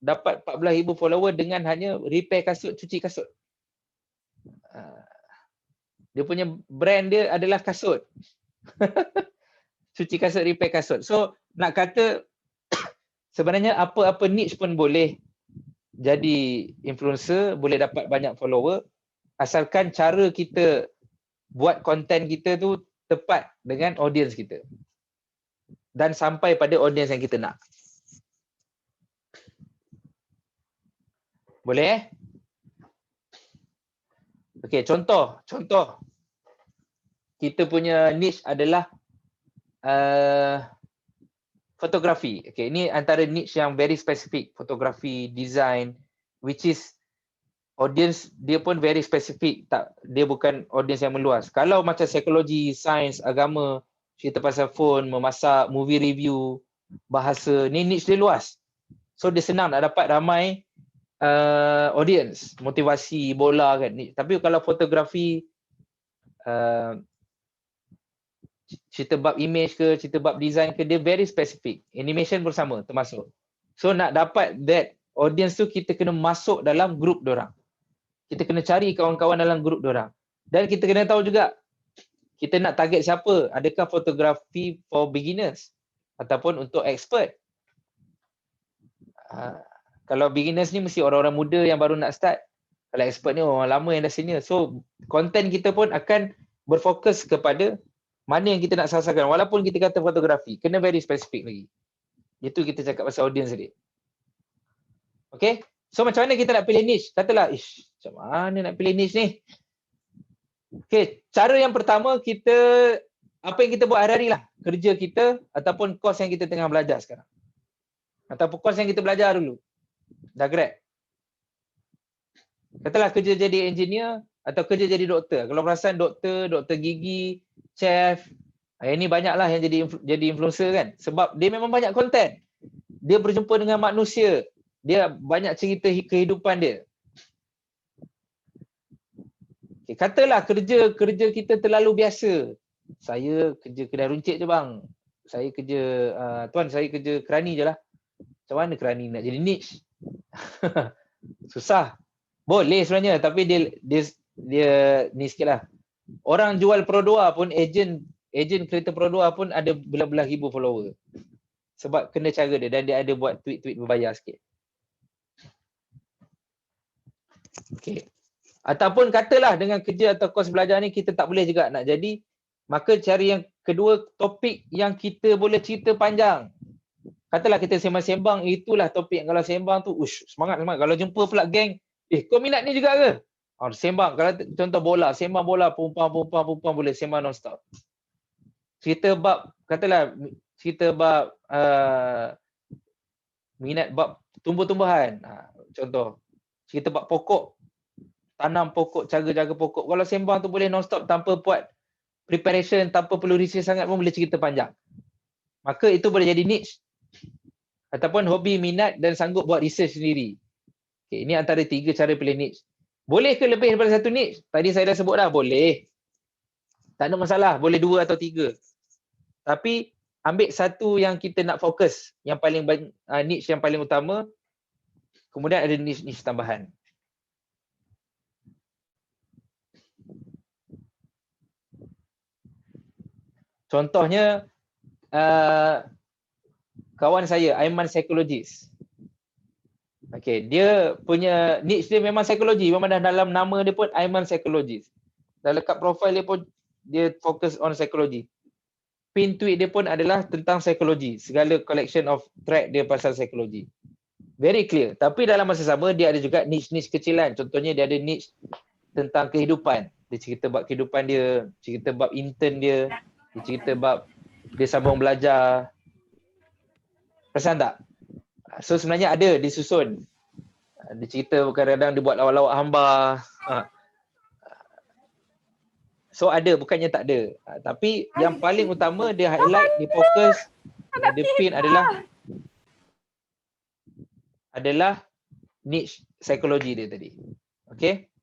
dapat 14,000 follower dengan hanya repair kasut, cuci kasut. Dia punya brand dia adalah kasut. Cuci kasut, repair kasut. So nak kata sebenarnya apa-apa niche pun boleh jadi influencer, boleh dapat banyak follower, asalkan cara kita buat konten kita tu tepat dengan audience kita dan sampai pada audience yang kita nak. Boleh? Okey, contoh. Kita punya niche adalah fotografi. Okay, ini antara niche yang very specific. Fotografi, design, which is audience dia pun very specific. Dia bukan audience yang meluas. Kalau macam psikologi, sains, agama, cerita pasal phone, memasak, movie review, bahasa, ni niche dia luas. So dia senang nak dapat ramai audience. Motivasi, bola kan. Tapi kalau fotografi, cerita bab image ke, cerita bab design ke, dia very specific. Animation pun sama termasuk. So nak dapat that audience tu, kita kena masuk dalam group diorang. Kita kena cari kawan-kawan dalam group diorang. Dan kita kena tahu juga, kita nak target siapa. Adakah fotografi for beginners ataupun untuk expert. Kalau beginners ni mesti orang-orang muda yang baru nak start. Kalau expert ni orang lama yang dah senior. So konten kita pun akan berfokus kepada mana yang kita nak sasarkan. Walaupun kita kata fotografi, kena very specific lagi. Itu kita cakap pasal audience tadi. Okay? So macam mana kita nak pilih niche? Katalah, macam mana nak pilih niche ni? Okay, cara yang pertama apa yang kita buat hari-hari lah. Kerja kita ataupun course yang kita tengah belajar sekarang. Ataupun course yang kita belajar dulu. Dah grad. Katalah kerja jadi engineer atau kerja jadi doktor. Kalau perasan doktor gigi, chef, ini banyaklah yang jadi influencer kan. Sebab dia memang banyak konten. Dia berjumpa dengan manusia. Dia banyak cerita kehidupan dia. Okay, katalah kerja kita terlalu biasa. Saya kerja kedai runcit je bang. Saya kerja, tuan saya kerja kerani je lah. Macam mana kerani nak jadi niche? Susah. Boleh sebenarnya, tapi dia ni sikit lah. Orang jual Pro2 pun, ejen kereta Pro2 pun ada belah-belah ribu follower. Sebab kena cara dia dan dia ada buat tweet berbayar sikit. Okay. Ataupun katalah dengan kerja atau kos belajar ni kita tak boleh juga nak jadi, maka cari yang kedua, topik yang kita boleh cerita panjang. Katalah kita sembang-sembang, itulah topik yang kalau sembang tu, semangat. Kalau jumpa pula geng, kau minat ni juga ke? Sembang, kalau contoh bola, sembang bola, perempuan boleh sembang non-stop. Katalah cerita bab minat bab tumbuh-tumbuhan. Contoh, cerita bab pokok, tanam pokok, cara jaga pokok. Kalau sembang tu boleh non-stop tanpa buat preparation, tanpa perlu research sangat pun boleh cerita panjang. Maka itu boleh jadi niche. Ataupun hobi, minat dan sanggup buat research sendiri. Okay, ini antara 3 cara pilih niche. Boleh ke lebih daripada 1 niche? Tadi saya dah sebut dah, boleh. Tak ada masalah, boleh 2 atau 3. Tapi ambil satu yang kita nak fokus, yang paling niche yang paling utama. Kemudian ada niche tambahan. Contohnya, kawan saya, Aiman Psychologist. Okay, dia punya niche dia memang psikologi. Memang dah dalam nama dia pun Aiman Psychologist. Dalam kat profile dia pun dia fokus on psikologi. Pin tweet dia pun adalah tentang psikologi. Segala collection of thread dia pasal psikologi. Very clear. Tapi dalam masa sama dia ada juga niche-niche kecilan. Contohnya dia ada niche tentang kehidupan. Dia cerita bab kehidupan dia, cerita bab intern dia cerita bab dia sambung belajar. Perasan tak? So sebenarnya ada disusun. Dia cerita kadang-kadang dia buat lawak-lawak hamba. So ada, bukannya tak ada. Tapi yang paling utama dia highlight, dia fokus, dia pin adalah niche psikologi dia tadi. Okay?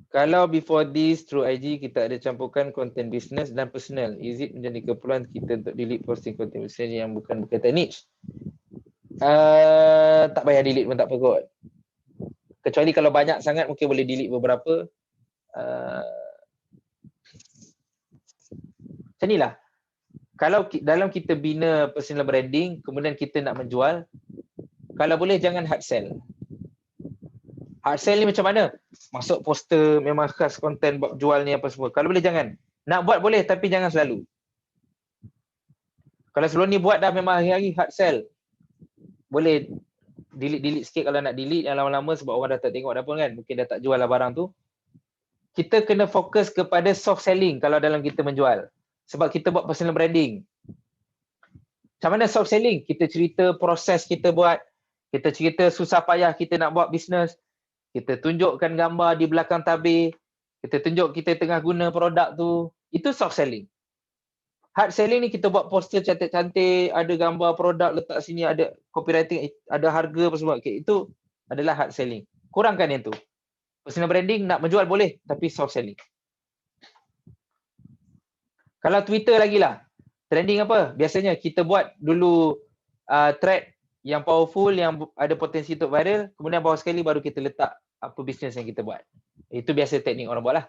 Kalau before this through IG kita ada campurkan content business dan personal, is it menjadi keperluan kita untuk delete posting content business yang bukan berkaitan niche? Tak payah delete pun tak apa kot. Kecuali kalau banyak sangat mungkin boleh delete beberapa. Macam ni lah. Kalau dalam kita bina personal branding, kemudian kita nak menjual, kalau boleh jangan hard sell. Hard sell ni macam mana? Masuk poster, memang khas konten buat jual ni apa semua. Kalau boleh jangan. Nak buat boleh tapi jangan selalu. Kalau sebelum ni buat dah memang hari-hari hard sell, boleh delete sikit kalau nak delete yang lama-lama sebab orang dah tak tengok dah pun kan. Mungkin dah tak jual lah barang tu. Kita kena fokus kepada soft selling kalau dalam kita menjual. Sebab kita buat personal branding. Macam mana soft selling? Kita cerita proses kita buat. Kita cerita susah payah kita nak buat bisnes. Kita tunjukkan gambar di belakang tabir. Kita tunjuk kita tengah guna produk tu. Itu soft selling. Hard selling ni kita buat poster cantik-cantik. Ada gambar produk letak sini. Ada copywriting. Ada harga apa semua. Okay, itu adalah hard selling. Kurangkan yang tu. Personal branding nak menjual boleh. Tapi soft selling. Kalau Twitter lagi lah, trending apa? Biasanya kita buat dulu thread yang powerful, yang ada potensi untuk viral, kemudian bawah sekali baru kita letak apa bisnes yang kita buat. Itu biasa teknik orang buat lah.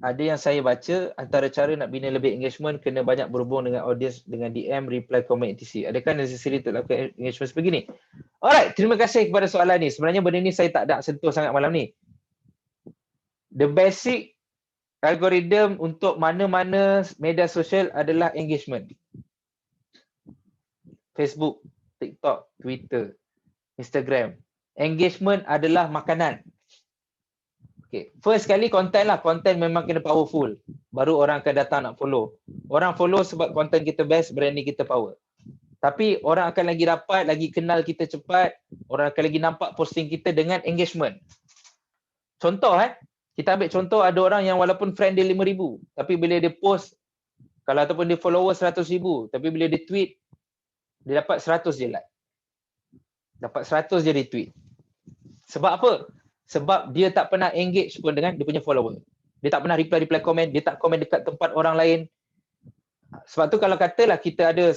Ada yang saya baca, antara cara nak bina lebih engagement, kena banyak berhubung dengan audience, dengan DM, reply, comment, etc. Adakah necessary untuk lakukan engagement sebegini? Alright, terima kasih kepada soalan ni. Sebenarnya benda ni saya tak nak sentuh sangat malam ni. The basic algoritma untuk mana-mana media sosial adalah engagement. Facebook, TikTok, Twitter, Instagram. Engagement adalah makanan. Okay. First sekali konten lah. Konten memang kena powerful. Baru orang akan datang nak follow. Orang follow sebab konten kita best, branding kita power. Tapi orang akan lagi dapat, lagi kenal kita cepat. Orang akan lagi nampak posting kita dengan engagement. Contoh kita ambil contoh ada orang yang walaupun friend dia 5,000 tapi bila dia post kalau ataupun dia follower 100,000 tapi bila dia tweet dia dapat 100 je like. Dapat 100 je retweet. Sebab apa? Sebab dia tak pernah engage pun dengan dia punya follower. Dia tak pernah reply komen, dia tak komen dekat tempat orang lain. Sebab tu kalau katalah kita ada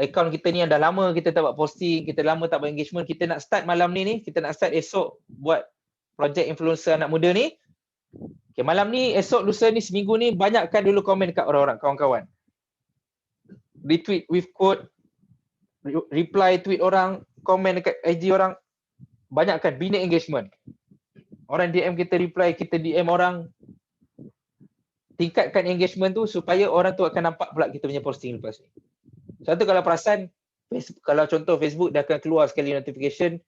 account kita ni yang dah lama kita tak buat posting, kita lama tak buat engagement, kita nak start malam ni, kita nak start esok buat projek influencer anak muda ni. Okay, malam ni, esok, lusa ni, seminggu ni, banyakkan dulu komen kat orang-orang, kawan-kawan. Retweet with quote, reply tweet orang, komen dekat IG orang, banyakkan, bina engagement. Orang DM kita reply, kita DM orang. Tingkatkan engagement tu supaya orang tu akan nampak pula kita punya posting lepas ni. Satu kalau perasan, kalau contoh Facebook dah akan keluar sekali notification,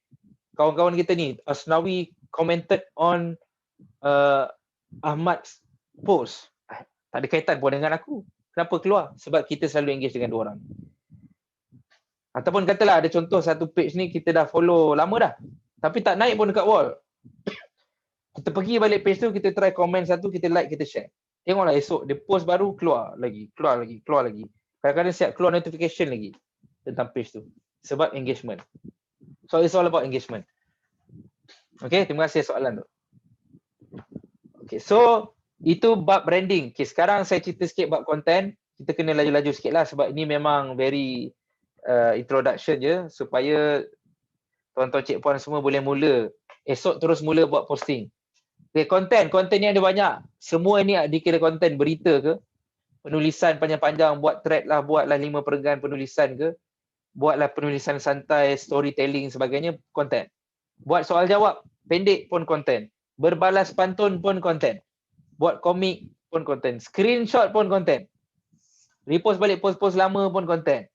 kawan-kawan kita ni, Asnawi commented on Ahmad's post. Tak ada kaitan pun dengan aku. Kenapa keluar? Sebab kita selalu engage dengan dua orang. Ataupun katalah ada contoh satu page ni kita dah follow lama dah. Tapi tak naik pun dekat wall. Kita pergi balik page tu, kita try komen satu, kita like, kita share. Tengoklah esok dia post baru keluar lagi. Kadang-kadang siap keluar notification lagi tentang page tu. Sebab engagement. So it's all about engagement. Okay, terima kasih soalan tu. Okay, so itu bab branding. Okay, sekarang saya cerita sikit bab content. Kita kena laju-laju sikit lah sebab ini memang very introduction je supaya tuan-tuan cik puan semua boleh mula. Esok terus mula buat posting. Okay, konten ni ada banyak. Semua ni dikira konten, berita ke, penulisan panjang-panjang, buat thread lah, buatlah 5 perenggan penulisan ke, buatlah penulisan santai, storytelling sebagainya, konten. Buat soal jawab, pendek pun konten. Berbalas pantun pun konten. Buat komik pun konten. Screenshot pun konten. Repost balik post-post lama pun konten.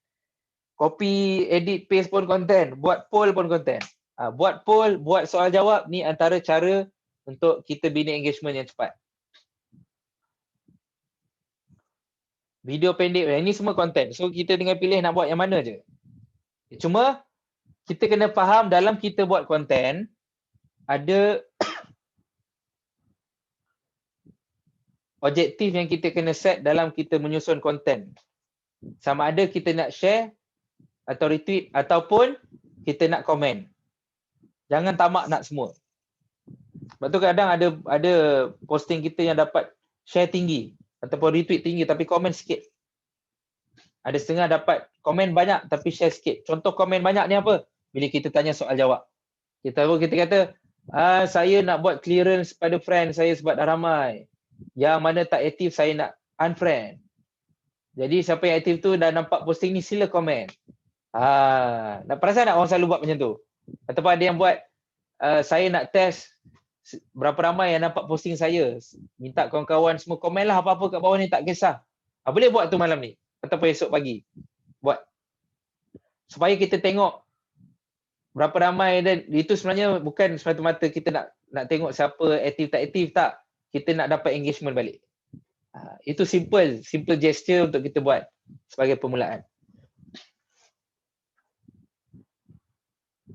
Copy, edit, paste pun konten. Buat poll pun konten. Buat poll, buat soal jawab, ni antara cara untuk kita bina engagement yang cepat. Video pendek, ini semua konten. So kita tinggal pilih nak buat yang mana je. Cuma kita kena faham dalam kita buat konten, ada objektif yang kita kena set dalam kita menyusun konten. Sama ada kita nak share atau retweet ataupun kita nak komen. Jangan tamak nak semua. Sebab tu kadang ada posting kita yang dapat share tinggi ataupun retweet tinggi tapi komen sikit. Ada setengah dapat komen banyak tapi share sikit. Contoh komen banyak ni apa? Bila kita tanya soal jawab. Kita kata, saya nak buat clearance pada friend saya sebab dah ramai. Yang mana tak aktif saya nak unfriend. Jadi siapa yang aktif tu dah nampak posting ni sila komen. Nak perasan tak orang selalu buat macam tu? Ataupun ada yang buat, saya nak test berapa ramai yang nampak posting saya. Minta kawan-kawan semua komen lah apa-apa kat bawah ni, tak kisah. Boleh buat tu malam ni ataupun esok pagi. Buat. Supaya kita tengok berapa ramai, dan itu sebenarnya bukan semata-mata kita nak tengok siapa aktif tak aktif, tak. Kita nak dapat engagement balik. Itu simple gesture untuk kita buat sebagai permulaan.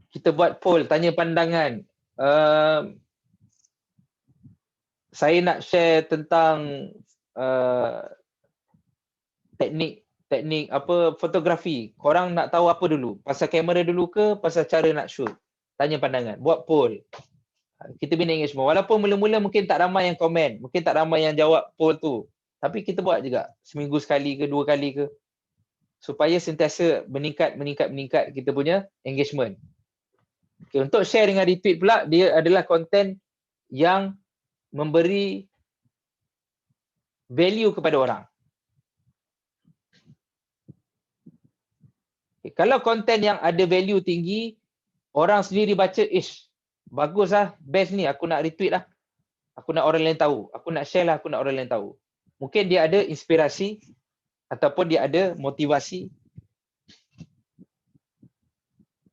Kita buat poll, tanya pandangan. Saya nak share tentang teknik apa fotografi. Korang nak tahu apa dulu? Pasal kamera dulu ke pasal cara nak shoot? Tanya pandangan, buat poll. Kita bina engagement. Walaupun mula-mula mungkin tak ramai yang komen, mungkin tak ramai yang jawab poll tu. Tapi kita buat juga seminggu sekali ke 2 kali ke. Supaya sentiasa meningkat kita punya engagement. Okay, untuk share dengan retweet pula, dia adalah konten yang memberi value kepada orang. Okay, kalau konten yang ada value tinggi, orang sendiri baca, bagus lah, best ni, aku nak retweet lah. Aku nak orang lain tahu. Aku nak share lah, aku nak orang lain tahu. Mungkin dia ada inspirasi ataupun dia ada motivasi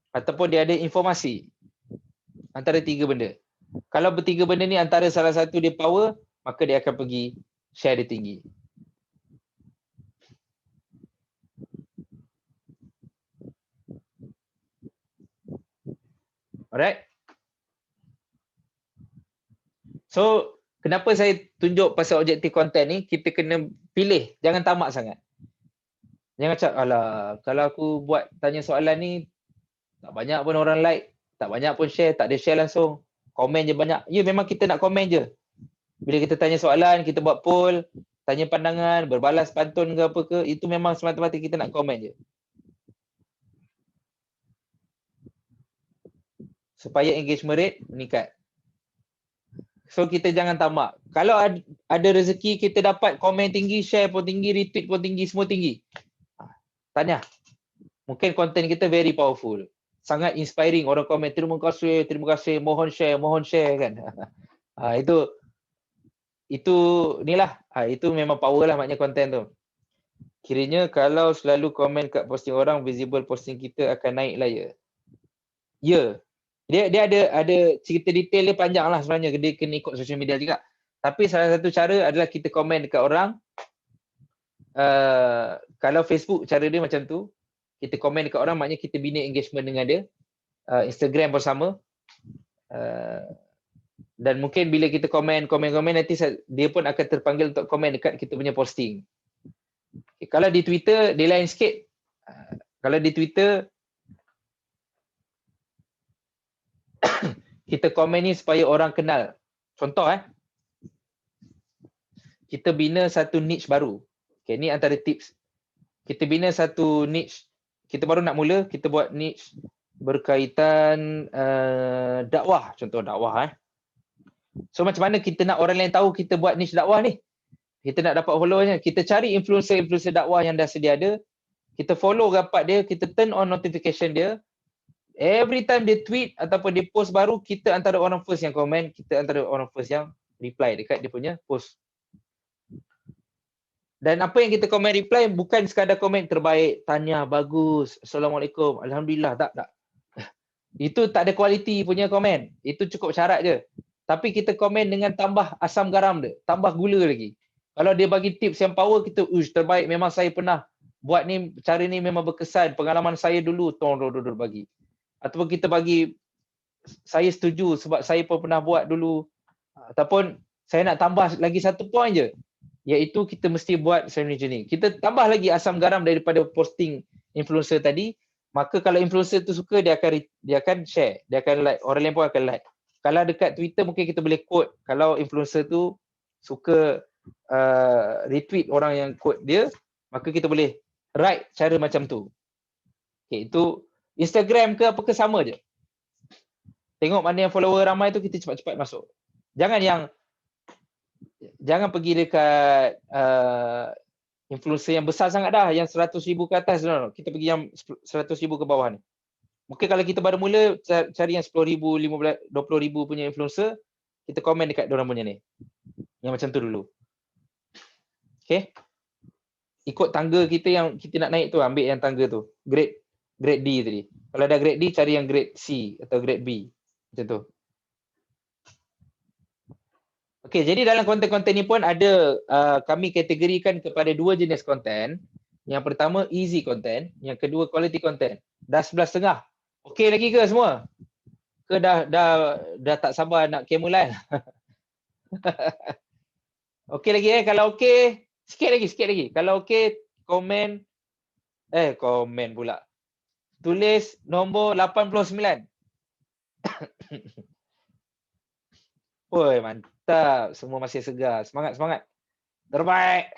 ataupun dia ada informasi. Antara 3 benda. Kalau bertiga benda ni antara salah satu dia power, maka dia akan pergi share dia tinggi. Alright. So, kenapa saya tunjuk pasal objektif konten ni, kita kena pilih, jangan tamak sangat. Jangan cakap, alah, kalau aku buat tanya soalan ni, tak banyak pun orang like, tak banyak pun share, tak ada share langsung, komen je banyak. Ya, memang kita nak komen je. Bila kita tanya soalan, kita buat poll, tanya pandangan, berbalas pantun ke apa ke, itu memang semata-mata kita nak komen je. Supaya engagement rate meningkat. So kita jangan tamak. Kalau ada rezeki kita dapat komen tinggi, share pun tinggi, retweet pun tinggi, semua tinggi. Tanya. Mungkin konten kita very powerful. Sangat inspiring. Orang komen, terima kasih, mohon share kan. Itu inilah. Itu memang power lah maknanya konten tu. Kiranya kalau selalu komen kat posting orang, visible posting kita akan naik lah ya. Ya. Dia ada cerita detail dia panjang lah sebenarnya. Dia kena ikut social media juga. Tapi salah satu cara adalah kita komen dekat orang. Kalau Facebook cara dia macam tu. Kita komen dekat orang maknanya kita bina engagement dengan dia. Instagram pun sama. Dan mungkin bila kita komen nanti dia pun akan terpanggil untuk komen dekat kita punya posting. Okay, kalau di Twitter dia lain sikit. Kalau di Twitter kita komen ni supaya orang kenal. Contoh kita bina satu niche baru. Okay, ni antara tips. Kita bina satu niche. Kita baru nak mula, kita buat niche berkaitan dakwah. Contoh dakwah. So macam mana kita nak orang lain tahu kita buat niche dakwah ni? Kita nak dapat followernya. Kita cari influencer dakwah yang dah sedia ada. Kita follow rapat dia, kita turn on notification dia. Every time dia tweet ataupun dia post baru, kita antara orang first yang komen, kita antara orang first yang reply dekat dia punya post. Dan apa yang kita komen reply bukan sekadar komen terbaik, tanya, bagus, Assalamualaikum, Alhamdulillah, tak. Itu tak ada kualiti punya komen. Itu cukup syarat je. Tapi kita komen dengan tambah asam garam dia, tambah gula lagi. Kalau dia bagi tips yang power, kita terbaik, memang saya pernah buat ni, cara ni memang berkesan, pengalaman saya dulu, bagi. Ataupun kita bagi, saya setuju sebab saya pun pernah buat dulu. Ataupun saya nak tambah lagi satu point je, iaitu kita mesti buat macam ni. Kita tambah lagi asam garam daripada posting influencer tadi. Maka kalau influencer tu suka, dia akan share, dia akan like, orang lain pun akan like. Kalau dekat Twitter mungkin kita boleh quote, kalau influencer tu suka retweet orang yang quote dia, maka kita boleh write cara macam tu. Okay, itu Instagram ke apa ke sama je. Tengok mana yang follower ramai tu, kita cepat-cepat masuk. Jangan pergi dekat influencer yang besar sangat dah, yang 100,000 ke atas. No. Kita pergi yang 100,000 ke bawah ni. Mungkin kalau kita baru mula, cari yang 10,000, 15, 20,000 punya influencer, kita komen dekat diorang punya ni. Yang macam tu dulu. Okay. Ikut tangga kita yang kita nak naik tu, ambil yang tangga tu. Grade D tadi. Kalau dah grade D, cari yang grade C atau grade B. Macam tu. Okay, jadi dalam konten-konten ni pun ada, kami kategorikan kepada dua jenis konten. Yang pertama easy content, yang kedua quality content. Dah 11.30. Okey lagi ke semua? Ke dah tak sabar nak camel lain? Okey lagi kalau okey, sikit lagi. Kalau okey, komen pula. Tulis nombor 89. Oi, mantap. Semua masih segar. Semangat. Terbaik.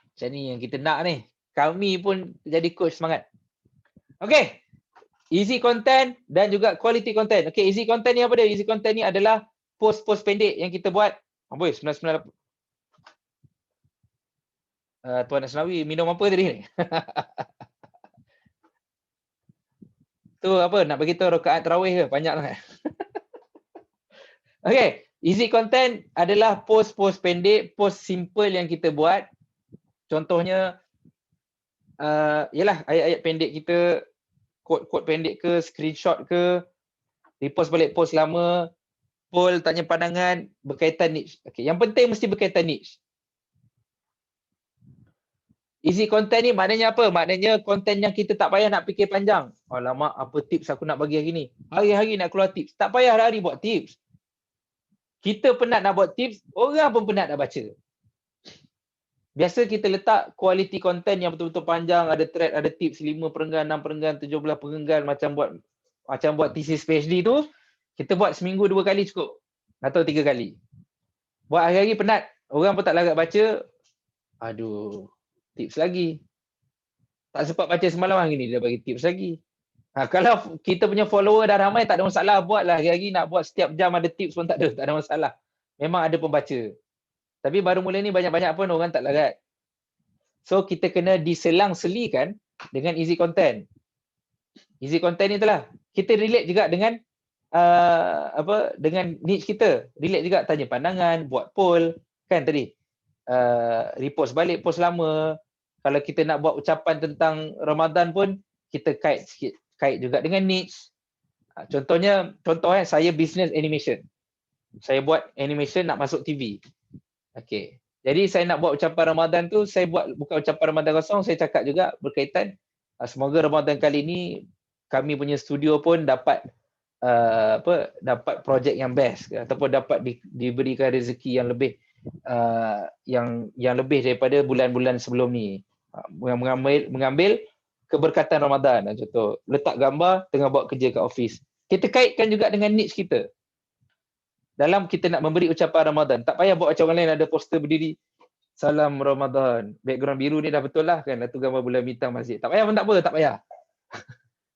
Macam ni yang kita nak ni. Kami pun jadi coach semangat. Okay. Easy content dan juga quality content. Okay, easy content ni apa dia? Easy content ni adalah post-post pendek yang kita buat. Amboi, 998. Tuan Asnawi minum apa tadi ni? Tu apa? Nak bagi tahu rakaat tarawih ke? Banyak sangat. Okay, easy content adalah post-post pendek, post simple yang kita buat. Contohnya, ialah ayat-ayat pendek kita, quote pendek ke, screenshot ke, repost balik post lama, poll, tanya pandangan, berkaitan niche. Okay, yang penting mesti berkaitan niche. Easy content ni maknanya apa? Maknanya konten yang kita tak payah nak fikir panjang. Alamak, apa tips aku nak bagi hari ni? Hari-hari nak keluar tips. Tak payah hari buat tips. Kita penat nak buat tips, orang pun penat nak baca. Biasa kita letak quality content yang betul-betul panjang, ada thread, ada tips 5 perenggan, 6 perenggan, 17 perenggan, macam buat thesis PhD tu, kita buat seminggu 2 kali cukup. Atau 3 kali. Buat hari-hari penat, orang pun tak larat baca. Aduh, tips lagi. Tak sempat baca semalam, hari ni dia bagi tips lagi. Kalau kita punya follower dah ramai, tak ada masalah. Buatlah hari-hari, nak buat setiap jam ada tips pun tak ada masalah. Memang ada pembaca. Tapi baru mula ni banyak-banyak pun orang tak larat. So kita kena diselang-selikan dengan easy content. Easy content ni itulah. Kita relate juga dengan dengan niche kita. Relate juga, tanya pandangan, buat poll kan tadi. Repost balik post lama. Kalau kita nak buat ucapan tentang Ramadan pun kita kait sikit, kait juga dengan niche. Contohnya saya business animation. Saya buat animation nak masuk TV. Okey. Jadi saya nak buat ucapan Ramadan tu, saya buat bukan ucapan Ramadan kosong, saya cakap juga berkaitan semoga Ramadan kali ni kami punya studio pun dapat dapat projek yang best ataupun dapat diberikan rezeki yang lebih yang lebih daripada bulan-bulan sebelum ni. Mengambil keberkatan Ramadan. Contoh, letak gambar tengah buat kerja kat office. Kita kaitkan juga dengan niche kita. Dalam kita nak memberi ucapan Ramadan, tak payah buat macam orang lain ada poster berdiri Salam Ramadan. Background biru ni dah betul lah kan, tu gambar bulan bintang masjid. Tak payah pun tak payah.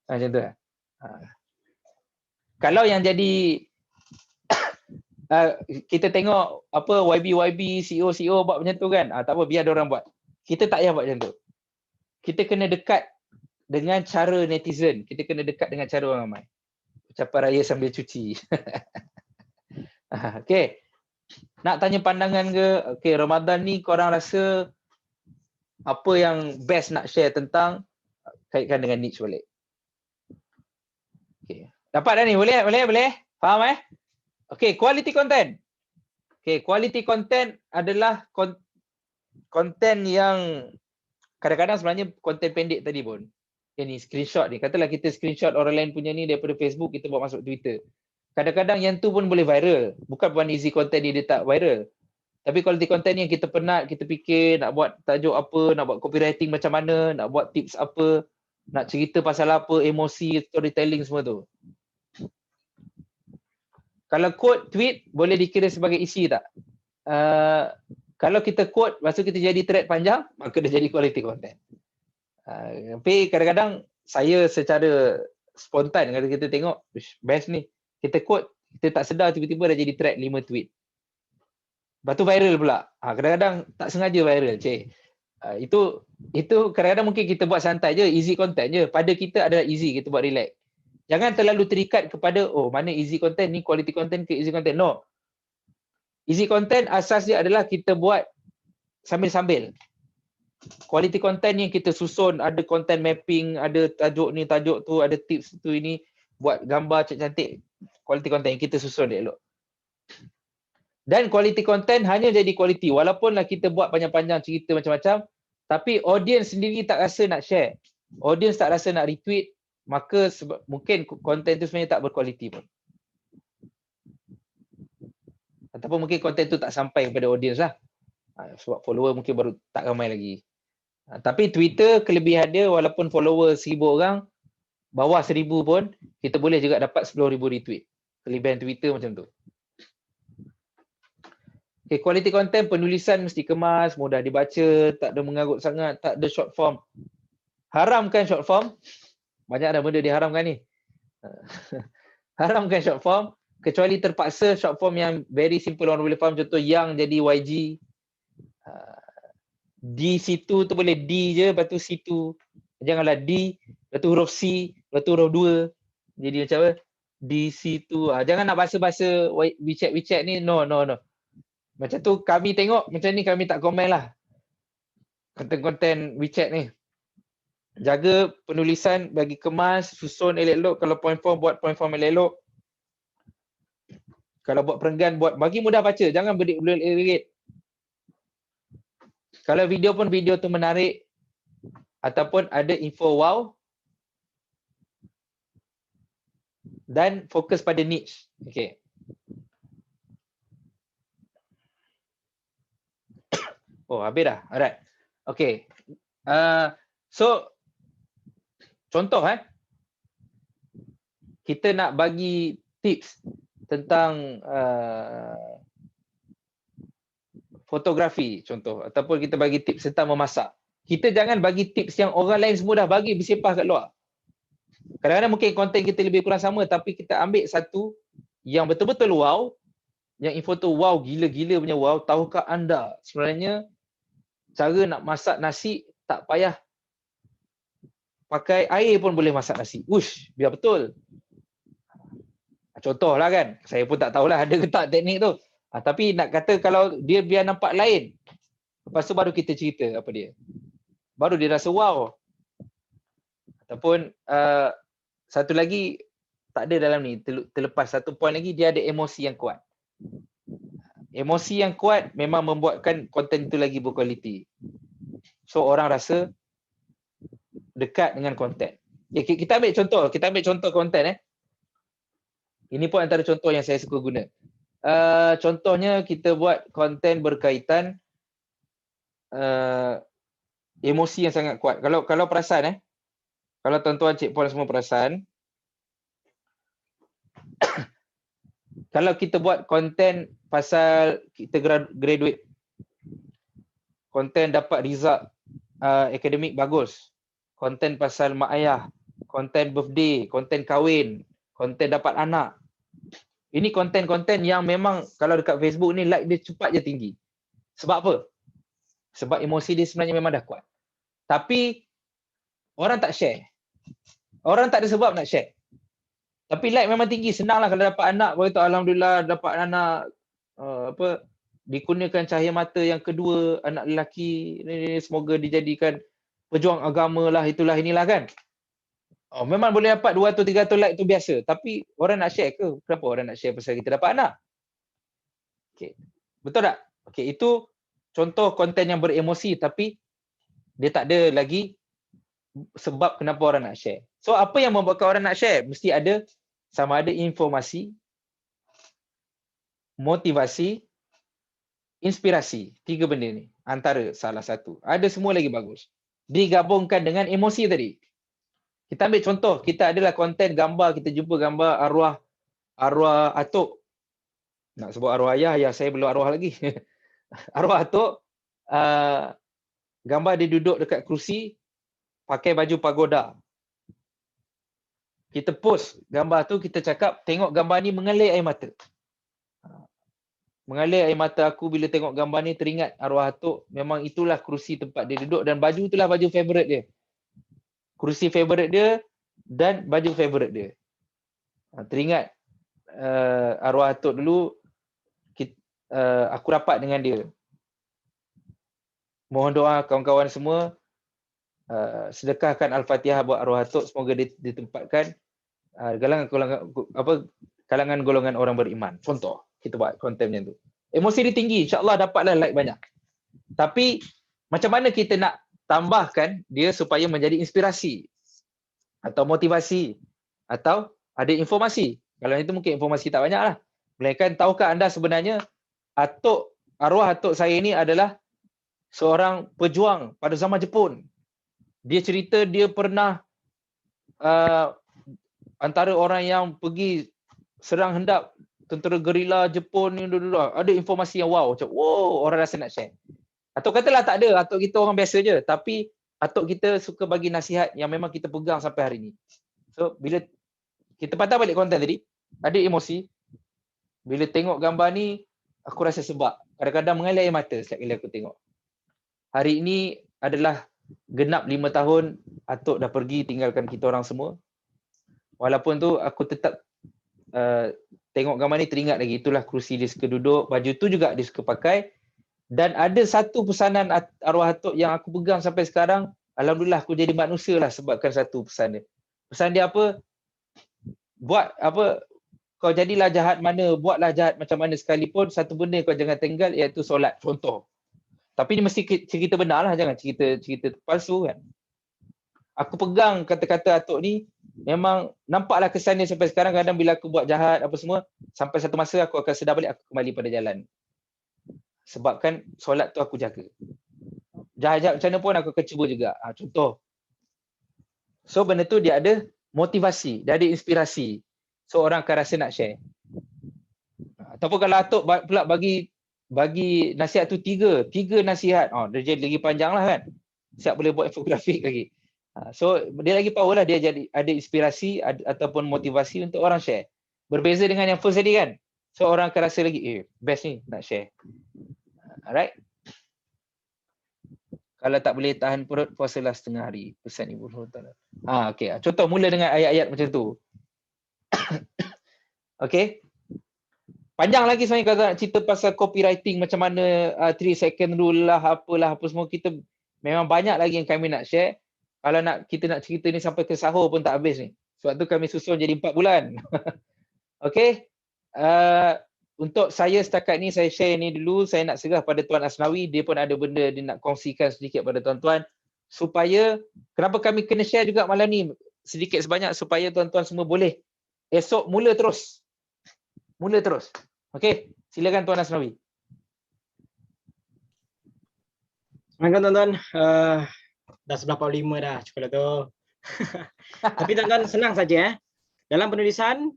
Macam tu lah. Kalau yang jadi kita tengok apa YB CEO buat macam tu kan, tak apa, biar dia orang buat. Kita tak payah buat macam tu. Kita kena dekat dengan cara netizen, kita kena dekat dengan cara orang ramai. Ucapan raya sambil cuci. Okey. Nak tanya pandangan ke? Okey, Ramadan ni korang rasa apa yang best nak share tentang, kaitkan dengan niche balik. Dapat dah ni? Boleh? Faham Okay, quality content. Okay, quality content adalah konten yang kadang-kadang sebenarnya konten pendek tadi pun. Yang ni screenshot ni. Katalah kita screenshot orang lain punya ni daripada Facebook, kita bawa masuk Twitter. Kadang-kadang yang tu pun boleh viral. Bukan easy content ni dia tak viral. Tapi quality content yang kita penat, kita fikir nak buat tajuk apa, nak buat copywriting macam mana, nak buat tips apa, nak cerita pasal apa, emosi, storytelling semua tu. Kalau quote tweet boleh dikira sebagai isi tak? Kalau kita quote, lepas tu kita jadi thread panjang, maka dia jadi quality content. Tapi kadang-kadang saya secara spontan kalau kita tengok, best ni. Kita quote, kita tak sedar tiba-tiba dah jadi thread 5 tweet. Lepas tu viral pula. Kadang-kadang tak sengaja viral. Itu kadang-kadang mungkin kita buat santai je, easy content je. Pada kita adalah easy, kita buat relax. Jangan terlalu terikat kepada mana easy content ni, quality content ke easy content. No. Easy content asas dia adalah kita buat sambil-sambil. Quality content yang kita susun, ada content mapping, ada tajuk ni, tajuk tu, ada tips tu ini, buat gambar cantik-cantik. Quality content yang kita susun dia elok. Dan quality content hanya jadi quality. Walaupunlah kita buat panjang-panjang cerita macam-macam, tapi audience sendiri tak rasa nak share. Audience tak rasa nak retweet, maka mungkin konten tu sebenarnya tak berkualiti pun. Ataupun mungkin konten tu tak sampai kepada audience lah. Sebab follower mungkin baru tak ramai lagi. Tapi Twitter kelebihan dia, walaupun follower 1000 orang, bawah 1000 pun, kita boleh juga dapat 10,000 retweet. Kelebihan Twitter macam tu. Okay, quality content, penulisan mesti kemas, mudah dibaca, tak ada mengarut sangat, tak ada short form. Haramkan short form. Banyak dah benda diharamkan ni. Haramkan short form, kecuali terpaksa short form yang very simple orang boleh faham. Contoh yang jadi YG. D situ tu boleh D je, lepas tu situ. Janganlah D, lepas tu huruf C, lepas tu huruf 2. Jadi macam apa? D situ. Jangan nak bahasa-bahasa WeChat ni. No. Macam tu kami tengok, macam ni kami tak komen lah. Konten-konten WeChat ni. Jaga penulisan, bagi kemas, susun elok-elok. Kalau point form, buat point form elok-elok. Kalau buat perenggan, buat bagi mudah baca. Jangan berbelit-belit. Kalau video pun video tu menarik. Ataupun ada info wow. Dan fokus pada niche. Okay. Oh, habis dah. Alright. Okay. So, contoh kita nak bagi tips tentang fotografi contoh, ataupun kita bagi tips tentang memasak. Kita jangan bagi tips yang orang lain semua dah bagi bersepah kat luar. Kadang-kadang mungkin konten kita lebih kurang sama, tapi kita ambil satu yang betul-betul wow, yang info tu wow, gila-gila punya wow. Tahukah anda sebenarnya cara nak masak nasi tak payah pakai air pun boleh masak nasi. Ush, biar betul. Contohlah kan, saya pun tak tahulah ada ke tak teknik tu. Tapi nak kata kalau dia biar nampak lain, lepas tu baru kita cerita apa dia. Baru dia rasa wow. Ataupun satu lagi tak ada dalam ni, terlepas satu poin lagi, dia ada emosi yang kuat. Emosi yang kuat memang membuatkan konten itu lagi berkualiti. So orang rasa dekat dengan konten. Kita ambil contoh konten Ini pun antara contoh yang saya suka guna. Contohnya kita buat konten berkaitan emosi yang sangat kuat. Kalau perasan kalau tuan-tuan cik puan semua perasan, kalau kita buat konten pasal kita graduate, konten dapat result akademik bagus, konten pasal mak ayah, konten birthday, konten kahwin, konten dapat anak. Ini konten-konten yang memang kalau dekat Facebook ni like dia cepat je tinggi. Sebab apa? Sebab emosi dia sebenarnya memang dah kuat. Tapi orang tak share. Orang tak ada sebab nak share. Tapi like memang tinggi, senanglah kalau dapat anak, berkata alhamdulillah dapat anak dikurniakan cahaya mata yang kedua, anak lelaki, semoga dijadikan pejuang agama lah, itulah inilah kan. Oh, memang boleh dapat 200 300 like tu biasa, tapi orang nak share ke? Kenapa orang nak share pasal kita dapat anak? Okey. Betul tak? Okey, itu contoh konten yang beremosi tapi dia tak ada lagi sebab kenapa orang nak share. So apa yang membuatkan orang nak share? Mesti ada sama ada informasi, motivasi, inspirasi. 3 benda ni antara salah satu. Ada semua lagi bagus. Digabungkan dengan emosi tadi. Kita ambil contoh, kita adalah konten gambar, kita jumpa gambar arwah atuk. Nak sebut arwah ayah saya belum arwah lagi. Arwah atuk, gambar dia duduk dekat kerusi, pakai baju pagoda. Kita post gambar tu, kita cakap, tengok gambar ni mengalir air mata. Mengalir air mata aku bila tengok gambar ni, teringat arwah atuk, memang itulah kerusi tempat dia duduk dan baju itulah baju favourite dia. Kerusi favourite dia dan baju favourite dia. Teringat arwah atuk dulu, aku rapat dengan dia. Mohon doa kawan-kawan semua, sedekahkan Al-Fatihah buat arwah atuk, semoga ditempatkan kalangan golongan orang beriman. Contoh, kita buat konten macam tu. Emosi dia tinggi, insya-Allah dapatlah like banyak. Tapi macam mana kita nak tambahkan dia supaya menjadi inspirasi atau motivasi atau ada informasi? Kalau itu mungkin informasi tak banyaklah. Melainkan tahukah anda sebenarnya arwah atuk saya ini adalah seorang pejuang pada zaman Jepun. Dia cerita dia pernah antara orang yang pergi serang hendap tentera gerila Jepun ni, ada informasi yang wow, macam wow, orang rasa nak share. Atuk katalah tak ada, atuk kita orang biasa je, tapi atuk kita suka bagi nasihat yang memang kita pegang sampai hari ni. So bila kita patah balik konten tadi, ada emosi. Bila tengok gambar ni, aku rasa sebab kadang-kadang mengalir air mata setiap kali aku tengok. Hari ini adalah genap 5 tahun atuk dah pergi tinggalkan kita orang semua. Walaupun tu aku tetap tengok gambar ni teringat lagi, itulah kerusi dia suka duduk, baju tu juga dia suka pakai. Dan ada satu pesanan arwah atuk yang aku pegang sampai sekarang, alhamdulillah aku jadi manusia lah sebabkan satu pesan dia. Pesan dia apa? Buat apa, kau jadilah jahat mana, buatlah jahat macam mana sekalipun, satu benda kau jangan tinggal, iaitu solat. Contoh. Tapi ni mesti cerita benar lah, jangan cerita palsu kan. Aku pegang kata-kata atuk ni, memang nampaklah kesan dia sampai sekarang. Kadang bila aku buat jahat apa semua, sampai satu masa aku akan sedar balik, aku kembali pada jalan. Sebabkan solat tu aku jaga. Jahat-jahat macam mana pun aku akan cuba juga. Contoh. So benda tu dia ada motivasi, dia ada inspirasi. So orang akan rasa nak share. Ataupun kalau atuk pula bagi nasihat tu tiga nasihat. Dia jadi lagi panjang lah kan. Siap boleh buat infografik lagi. So dia lagi power lah, dia jadi ada inspirasi ataupun motivasi untuk orang share. Berbeza dengan yang first tadi kan. So orang akan rasa lagi, best ni nak share. Alright. Kalau tak boleh tahan perut, puasalah setengah hari. Pesan Ibu Nurul. Okay. Contoh mula dengan ayat-ayat macam tu. Okay. Panjang lagi sebenarnya kalau nak cerita pasal copywriting, macam mana 3 second rule lah, apalah, apa semua. Kita memang banyak lagi yang kami nak share. Kalau kita nak cerita ni sampai ke sahur pun tak habis ni. Sebab tu kami susun jadi 4 bulan. Okay. Untuk saya setakat ni, saya share ni dulu. Saya nak serah pada Tuan Asnawi. Dia pun ada benda dia nak kongsikan sedikit pada tuan-tuan. Supaya, kenapa kami kena share juga malam ni sedikit sebanyak, supaya tuan-tuan semua boleh esok mula terus. Okey, silakan Tuan Asnawi. Assalamualaikum tuan-tuan. Dah 11.45 dah, cukup lah tu. Tapi tuan-tuan senang saja. Dalam penulisan,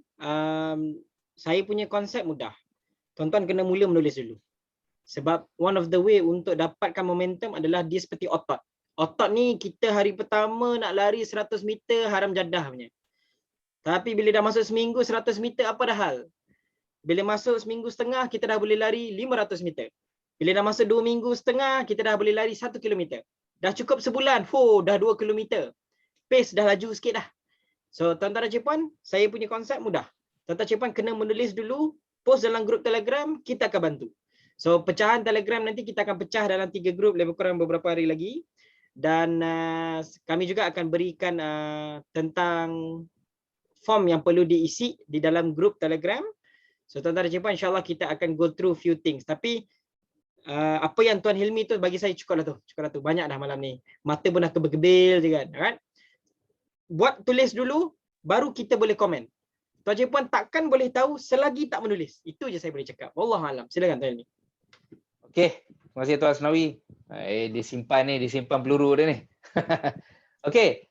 saya punya konsep mudah. Tuan-tuan kena mula menulis dulu. Sebab one of the way untuk dapatkan momentum adalah dia seperti otot. Otot ni kita hari pertama nak lari 100 meter haram jadah punya. Tapi bila dah masuk seminggu 100 meter apa dah hal? Bila masuk seminggu setengah kita dah boleh lari 500 meter. Bila dah masuk 2 minggu setengah kita dah boleh lari 1 kilometer. Dah cukup sebulan, dah 2 kilometer. Pace dah laju sikit dah. So tuan-tuan dan puan, saya punya konsep mudah. Tuan-tuan dan puan kena menulis dulu, post dalam grup Telegram, kita akan bantu. So pecahan Telegram nanti kita akan pecah dalam 3 grup lebih kurang beberapa hari lagi. dan kami juga akan berikan tentang form yang perlu diisi di dalam grup Telegram. So tuan-tuan dan puan, insyaAllah kita akan go through few things. Tapi apa yang Tuan Hilmi tu bagi saya cukup lah tu. Banyak dah malam ni. Mata pun dah kebil-kebil je kan. Alright? Buat tulis dulu, baru kita boleh komen. Tuan Cik Puan takkan boleh tahu selagi tak menulis. Itu je saya boleh cakap. Wallahualam. Silakan Tuan Hilmi. Okey, terima kasih Tuan Asnawi. Disimpan peluru dia ni. Okey,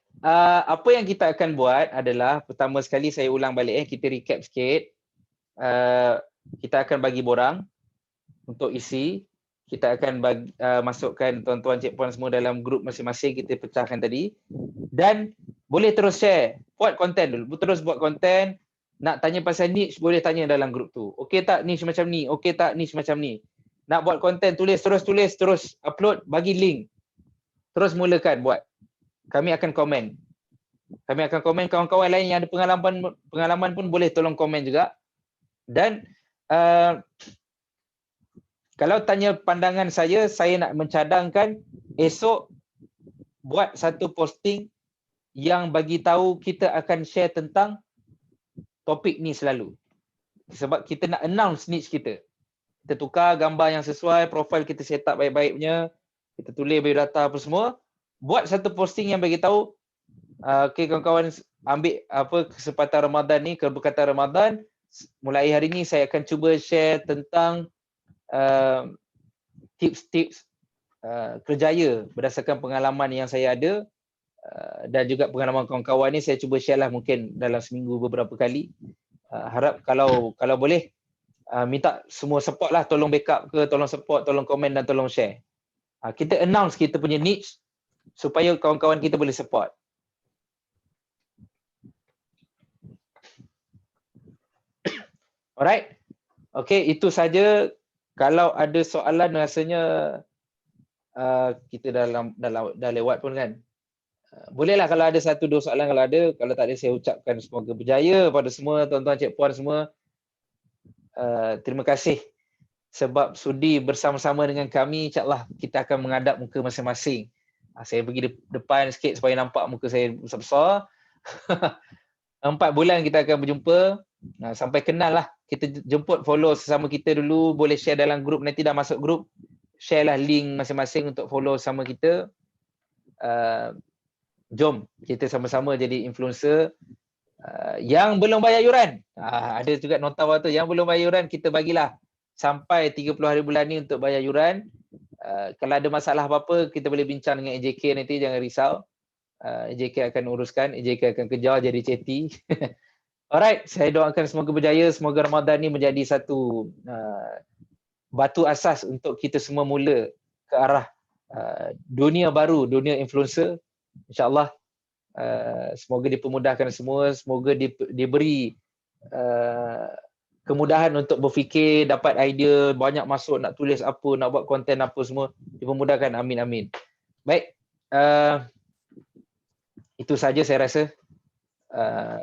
apa yang kita akan buat adalah pertama sekali saya ulang balik kita recap sikit. Kita akan bagi borang untuk isi. Kita akan masukkan tuan-tuan cik puan semua dalam grup masing-masing kita pecahkan tadi. Dan boleh terus share, buat konten dulu. Terus buat konten. Nak tanya pasal niche boleh tanya dalam grup tu. Okey tak niche macam ni? Okey tak niche macam ni? Nak buat konten terus upload, bagi link. Terus mulakan buat. Kami akan komen. Kawan-kawan lain yang ada pengalaman pun boleh tolong komen juga. Dan kalau tanya pandangan saya nak mencadangkan esok buat satu posting yang bagi tahu kita akan share tentang topik ni selalu. Sebab kita nak announce niche kita. Kita tukar gambar yang sesuai, profil kita set up baik-baik punya, kita tulis biodata apa semua, buat satu posting yang bagi tahu okey kawan-kawan ambil kesempatan Ramadan ni, keberkatan Ramadan, mulai hari ni saya akan cuba share tentang tips-tips kerjaya berdasarkan pengalaman yang saya ada dan juga pengalaman kawan-kawan ni saya cuba share lah mungkin dalam seminggu beberapa kali. Harap kalau boleh minta semua support lah, tolong backup ke, tolong support, tolong komen dan tolong share. Kita announce kita punya niche supaya kawan-kawan kita boleh support. Alright. Okay, itu saja. Kalau ada soalan rasanya kita dah lewat pun kan. Bolehlah kalau ada 1-2 soalan kalau ada. Kalau tak ada saya ucapkan semoga berjaya pada semua tuan-tuan cik puan semua. Terima kasih sebab sudi bersama-sama dengan kami. InsyaAllah kita akan menghadap muka masing-masing. Saya pergi depan sikit supaya nampak muka saya besar-besar. 4 bulan kita akan berjumpa. Sampai kenal lah. Kita jemput follow sesama kita dulu. Boleh share dalam grup. Nanti dah masuk grup, share lah link masing-masing untuk follow sama kita. Jom kita sama-sama jadi influencer. Yang belum bayar yuran, ada juga nota waktu yang belum bayar yuran, kita bagilah sampai 30 hari bulan ni untuk bayar yuran. Kalau ada masalah apa-apa kita boleh bincang dengan AJK nanti, jangan risau. AJK akan uruskan, AJK akan kejar jadi ceti. Alright, saya doakan semoga berjaya, semoga Ramadan ni menjadi satu batu asas untuk kita semua mula ke arah dunia baru, dunia influencer. InsyaAllah semoga dipermudahkan semua, semoga diberi kemudahan untuk berfikir, dapat idea, banyak masuk nak tulis apa, nak buat konten apa semua, dipermudahkan, amin amin. Baik, itu saja saya rasa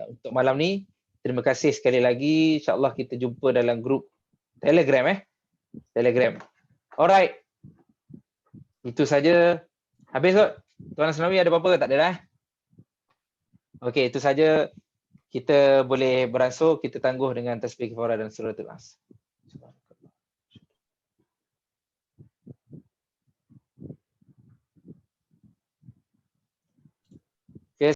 untuk malam ni. Terima kasih sekali lagi. InsyaAllah kita jumpa dalam grup Telegram Telegram. Alright. Itu saja. Habis kot? Tuan Asnawi ada apa-apa ke? Tak ada dah. Okey, itu saja. Kita boleh beransur, kita tangguh dengan tasbih kifarah dan suratul As.